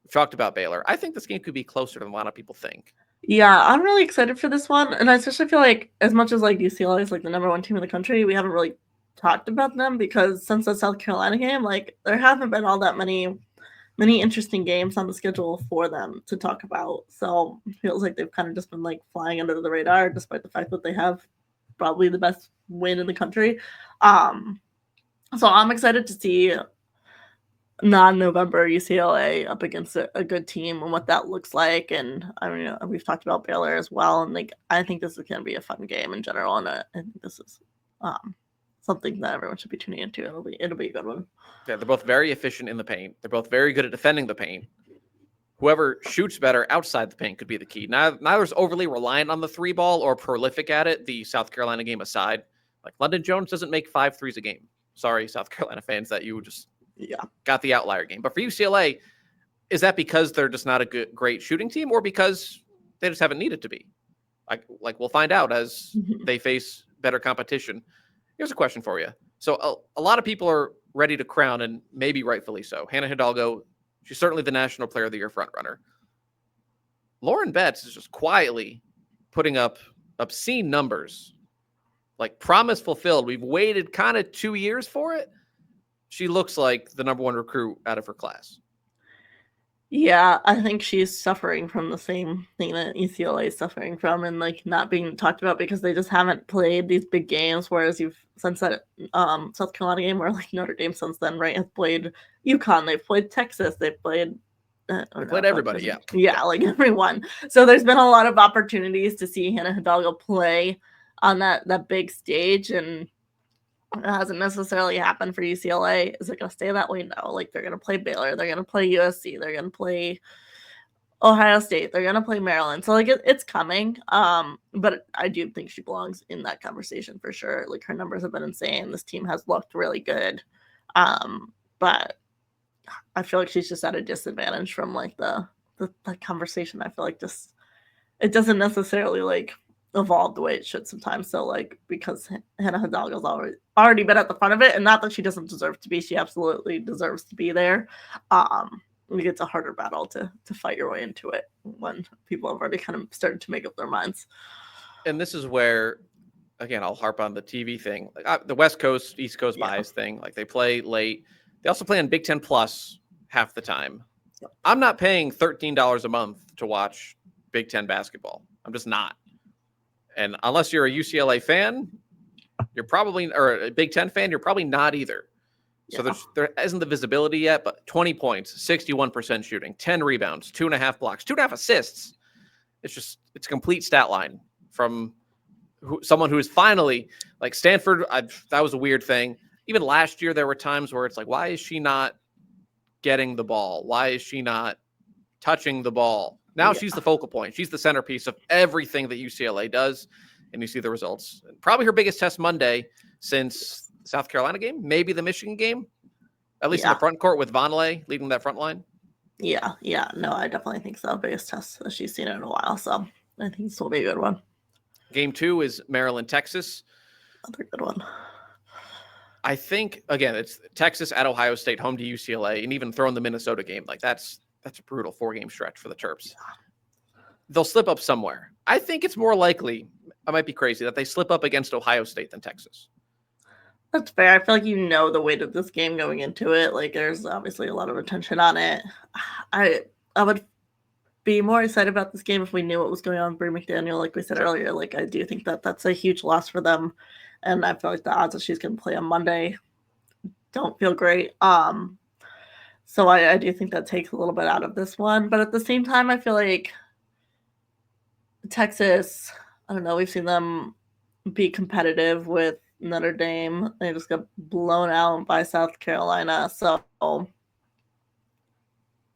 We've talked about Baylor. I think this game could be closer than a lot of people think. Yeah, I'm really excited for this one, and I especially feel like as much as like UCLA is like the number 1 team in the country, we haven't really talked about them because since the South Carolina game, like there haven't been all that many interesting games on the schedule for them to talk about. So it feels like they've kind of just been like flying under the radar, despite the fact that they have probably the best win in the country. So I'm excited to see non-November UCLA up against a good team and what that looks like. And I mean, we've talked about Baylor as well, and like I think this is going to be a fun game in general, and I think this is something that everyone should be tuning into. It'll be a good one. Yeah, they're both very efficient in the paint. They're both very good at defending the paint. Whoever shoots better outside the paint could be the key. Neither's overly reliant on the 3 ball or prolific at it, the South Carolina game aside. Like London Jones doesn't make 5 threes a game. Sorry, South Carolina fans, that you just got the outlier game. But for UCLA, is that because they're just not a great shooting team, or because they just haven't needed to be? Like we'll find out as they face better competition. Here's a question for you. So a lot of people are ready to crown, and maybe rightfully so, Hannah Hidalgo. She's certainly the National Player of the Year frontrunner. Lauren Betts is just quietly putting up obscene numbers, like promise fulfilled. We've waited kind of 2 years for it. She looks like the number 1 recruit out of her class. Yeah, I think she's suffering from the same thing that UCLA is suffering from, and like not being talked about because they just haven't played these big games. Whereas since that South Carolina game, where like Notre Dame since then, right, has played UConn, they've played Texas, they've played everybody, yeah, like everyone. So there's been a lot of opportunities to see Hannah Hidalgo play on that big stage, and It hasn't necessarily happened for UCLA. Is it going to stay that way? No. Like, they're going to play Baylor. They're going to play USC. They're going to play Ohio State. They're going to play Maryland. So, like, it's coming. But I do think she belongs in that conversation for sure. Like, her numbers have been insane. This team has looked really good. But I feel like she's just at a disadvantage from, like, the conversation. I feel like just it doesn't necessarily, like, evolve the way it should sometimes. So, like, because Hannah Hidalgo's already been at the front of it, and not that she doesn't deserve to be, she absolutely deserves to be there. It's a harder battle to fight your way into it when people have already kind of started to make up their minds. And this is where, again, I'll harp on the TV thing, like the West Coast, East Coast bias thing. Like, they play late. They also play on Big Ten Plus half the time. Yep. I'm not paying $13 a month to watch Big Ten basketball. I'm just not. And unless you're a UCLA fan, you're probably, or a Big Ten fan, you're probably not either. So there isn't the visibility yet, but 20 points, 61% shooting, 10 rebounds, 2.5 blocks, 2.5 assists. It's a complete stat line from someone who is finally, like Stanford. That was a weird thing. Even last year, there were times where it's like, why is she not getting the ball? Why is she not touching the ball? Now she's the focal point. She's the centerpiece of everything that UCLA does, and you see the results. Probably her biggest test Monday since the South Carolina game, maybe the Michigan game, at least in the front court with Vonleh leading that front line. Yeah. No, I definitely think so. Biggest test that she's seen in a while, so I think this will be a good one. Game 2 is Maryland, Texas. Another good one. I think, again, it's Texas at Ohio State, home to UCLA, and even throwing the Minnesota game. Like, that's a brutal 4-game stretch for the Terps. They'll slip up somewhere. I think it's more likely, I might be crazy, that they slip up against Ohio State than Texas. That's fair. I feel like you know the weight of this game going into it. Like, there's obviously a lot of attention on it. I would be more excited about this game if we knew what was going on with Brie McDaniel. Like we said earlier, like, I do think that that's a huge loss for them. And I feel like the odds that she's going to play on Monday don't feel great. So I do think that takes a little bit out of this one. But at the same time, I feel like Texas, I don't know, we've seen them be competitive with Notre Dame. They just got blown out by South Carolina. So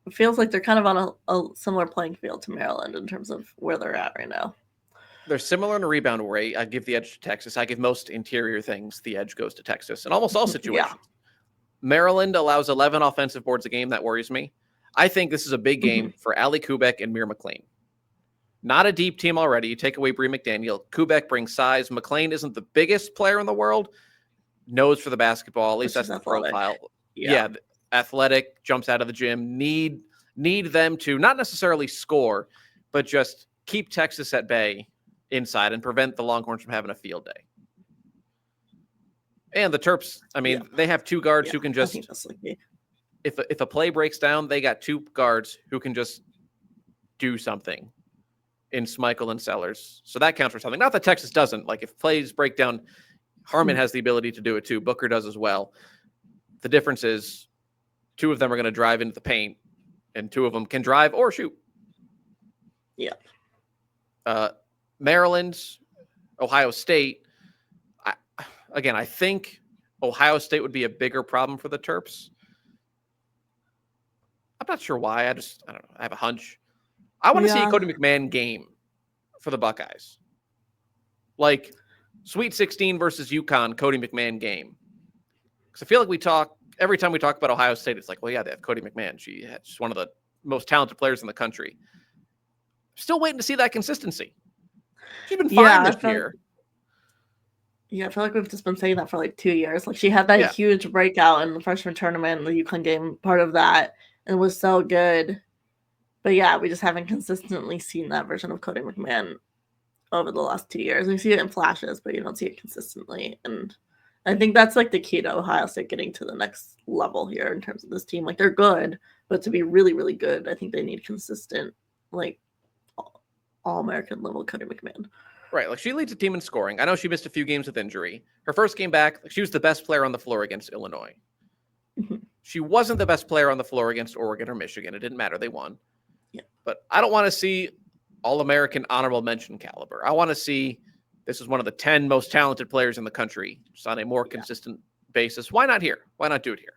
it feels like they're kind of on a similar playing field to Maryland in terms of where they're at right now. They're similar in a rebound rate. I give the edge to Texas. I give most interior things, the edge goes to Texas in almost all situations. Maryland allows 11 offensive boards a game. That worries me. I think this is a big game for Allie Kubek and Mir McLean. Not a deep team already. You take away Brie McDaniel. Kubek brings size. McLean isn't the biggest player in the world. Knows for the basketball. At least that's the profile. Yeah, athletic, jumps out of the gym. Need them to not necessarily score, but just keep Texas at bay inside and prevent the Longhorns from having a field day. And the Terps, I mean, they have two guards who can just, if a play breaks down, they got two guards who can just do something in Schmeichel and Sellers. So that counts for something. Not that Texas doesn't. Like, if plays break down, Harmon has the ability to do it too. Booker does as well. The difference is two of them are going to drive into the paint, and two of them can drive or shoot. Yeah. Maryland, Ohio State. I think Ohio State would be a bigger problem for the Terps. I'm not sure why. I don't know. I have a hunch. I want to see a Cody McMahon game for the Buckeyes. Like Sweet 16 versus UConn, Cody McMahon game. Because I feel like every time we talk about Ohio State, it's like, well, yeah, they have Cody McMahon. She's one of the most talented players in the country. Still waiting to see that consistency. She's been fine this year. Yeah, I feel like we've just been saying that for like 2 years. Like, she had that huge breakout in the freshman tournament, the UConn game, part of that, and was so good. But yeah, we just haven't consistently seen that version of Cody McMahon over the last 2 years. We see it in flashes, but you don't see it consistently. And I think that's like the key to Ohio State getting to the next level here in terms of this team. Like, they're good, but to be really, really good, I think they need consistent, like, all-American level Cody McMahon. Right. Like, she leads the team in scoring. I know she missed a few games with injury. Her first game back, she was the best player on the floor against Illinois. She wasn't the best player on the floor against Oregon or Michigan. It didn't matter. They won. Yeah. But I don't want to see all-American honorable mention caliber. I want to see This is one of the 10 most talented players in the country, just on a more consistent basis. Why not here? Why not do it here?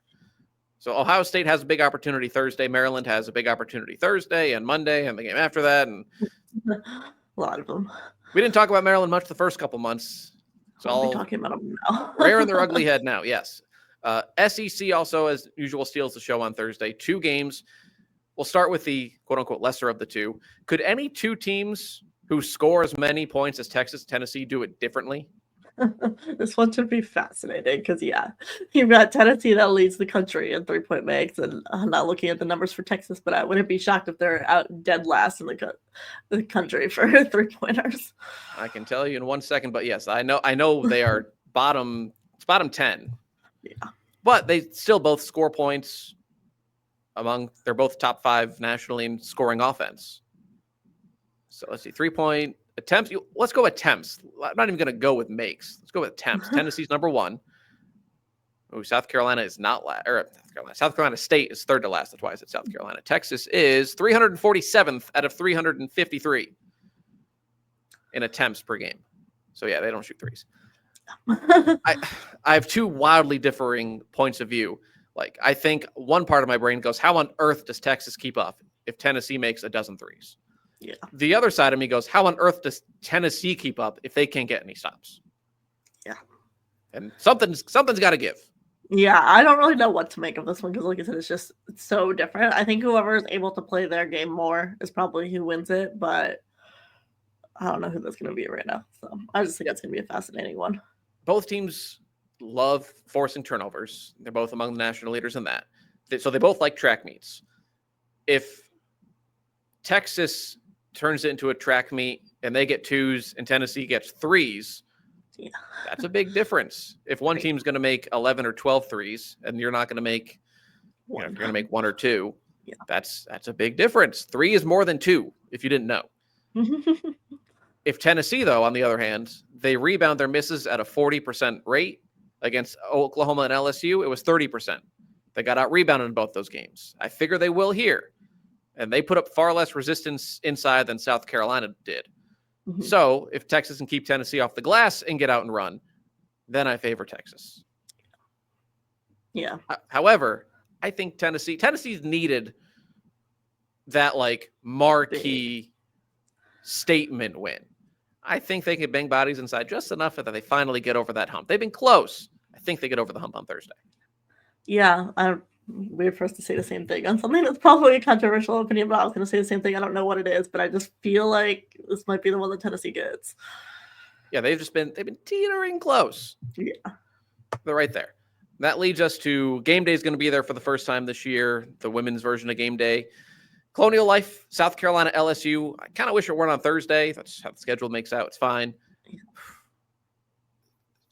So Ohio State has a big opportunity Thursday. Maryland has a big opportunity Thursday and Monday and the game after that. And a lot of them. we didn't talk about Maryland much the first couple months. It's I'll all be talking about them now. rearing their ugly head now. Yes. SEC also, as usual, steals the show on Thursday. 2 games. We'll start with the quote-unquote lesser of the two. Could any 2 teams who score as many points as Texas, Tennessee do it differently? This one should be fascinating because, you've got Tennessee that leads the country in 3-point makes, and I'm not looking at the numbers for Texas, but I wouldn't be shocked if they're out dead last in the country for 3-pointers. I can tell you in 1 second, but yes, I know they are bottom 10. Yeah. But they still both score points they're both top 5 nationally in scoring offense. So let's see, 3-point attempts. Let's go attempts. I'm not even going to go with makes. Let's go with attempts. Tennessee's number 1. South Carolina is not last. Or South Carolina State is third to last. That's why I said South Carolina. Texas is 347th out of 353 in attempts per game. So yeah, they don't shoot threes. I have 2 wildly differing points of view. Like, I think one part of my brain goes, how on earth does Texas keep up if Tennessee makes a dozen threes? Yeah. The other side of me goes, how on earth does Tennessee keep up if they can't get any stops? Yeah. And something's got to give. Yeah, I don't really know what to make of this one because, like I said, it's so different. I think whoever is able to play their game more is probably who wins it, but I don't know who that's going to be right now. So I just think that's going to be a fascinating one. Both teams love forcing turnovers. They're both among the national leaders in that. So they both like track meets. If Texas turns it into a track meet and they get 2s and Tennessee gets 3s, that's a big difference. If one team's going to make 11 or 12 threes and you're not going to make, you're going to make 1 or 2, that's a big difference. 3 is more than 2, if you didn't know. If Tennessee, though, on the other hand, they rebound their misses at a 40% rate. Against Oklahoma and LSU, it was 30%. They got out-rebounded in both those games. I figure they will here. And they put up far less resistance inside than South Carolina did. Mm-hmm. So if Texas can keep Tennessee off the glass and get out and run, then I favor Texas. Yeah. However, I think Tennessee's needed that, like, marquee statement win. I think they could bang bodies inside just enough that they finally get over that hump. They've been close. I think they get over the hump on Thursday. Yeah, weird for us to say the same thing on something that's probably a controversial opinion, but I was going to say the same thing. I don't know what it is, but I just feel like this might be the one that Tennessee gets. Yeah, they've been teetering close. Yeah. They're right there. That leads us to game day is going to be there for the first time this year, the women's version of game day. Colonial Life, South Carolina-LSU. I kind of wish it weren't on Thursday. That's how the schedule makes out. It's fine.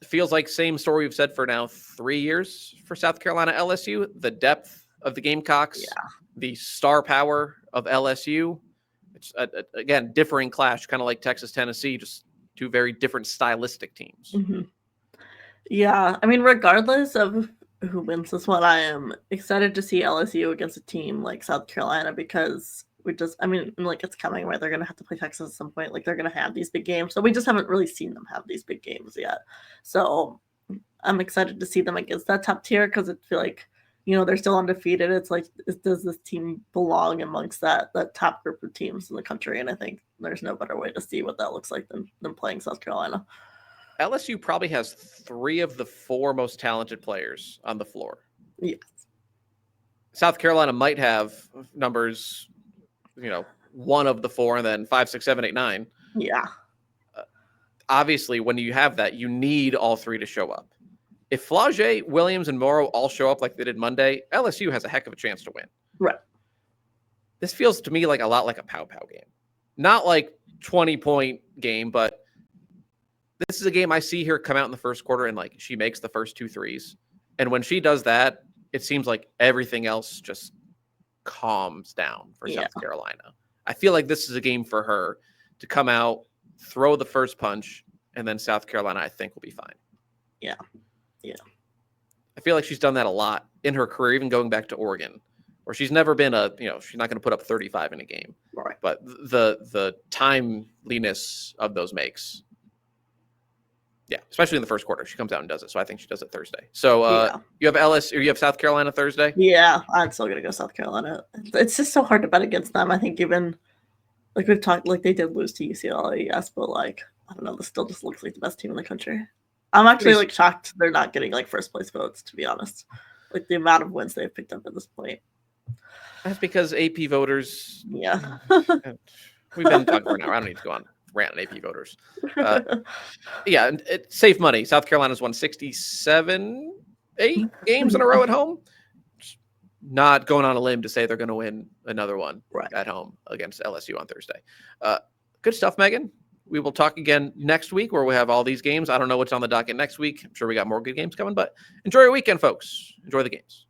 It feels like same story we've said for now 3 years for South Carolina-LSU. The depth of the Gamecocks, the star power of LSU. It's, again, differing clash, kind of like Texas-Tennessee, just 2 very different stylistic teams. Mm-hmm. Yeah, I mean, regardless of who wins this one, I am excited to see LSU against a team like South Carolina because it's coming, right? They're going to have to play Texas at some point. Like, they're going to have these big games. So we just haven't really seen them have these big games yet. So I'm excited to see them against that top tier because I feel like, they're still undefeated. It's like, does this team belong amongst that top group of teams in the country? And I think there's no better way to see what that looks like than playing South Carolina. LSU probably has 3 of the 4 most talented players on the floor. Yes. South Carolina might have numbers, 1 of the 4, and then 5, 6, 7, 8, 9. Yeah. Obviously, when you have that, you need all 3 to show up. If Flau'jae, Williams, and Morrow all show up like they did Monday, LSU has a heck of a chance to win. Right. This feels to me like a lot like a pow-pow game. Not like 20-point game, but this is a game I see her come out in the first quarter and, like, she makes the first 2 threes. And when she does that, it seems like everything else just calms down for South Carolina. I feel like this is a game for her to come out, throw the first punch, and then South Carolina, I think, will be fine. Yeah. Yeah. I feel like she's done that a lot in her career, even going back to Oregon, where she's never been she's not going to put up 35 in a game. Right. But the timeliness of those makes Yeah, especially in the first quarter. She comes out and does it. So I think she does it Thursday. So you have LSU, or you have South Carolina Thursday? Yeah, I'm still gonna go South Carolina. It's just so hard to bet against them. I think even like we've talked, like they did lose to UCLA, yes, but like I don't know, this still just looks like the best team in the country. I'm actually like shocked they're not getting like first place votes, to be honest. Like the amount of wins they've picked up at this point. That's because AP voters. Yeah. We've been talking for an hour. I don't need to go on rant on AP voters. Yeah, it's safe money. South Carolina's won 67, 8 games in a row at home. Not going on a limb to say they're going to win another one at home against LSU on Thursday. Good stuff, Megan. We will talk again next week where we have all these games. I don't know what's on the docket next week. I'm sure we got more good games coming, but enjoy your weekend, folks. Enjoy the games.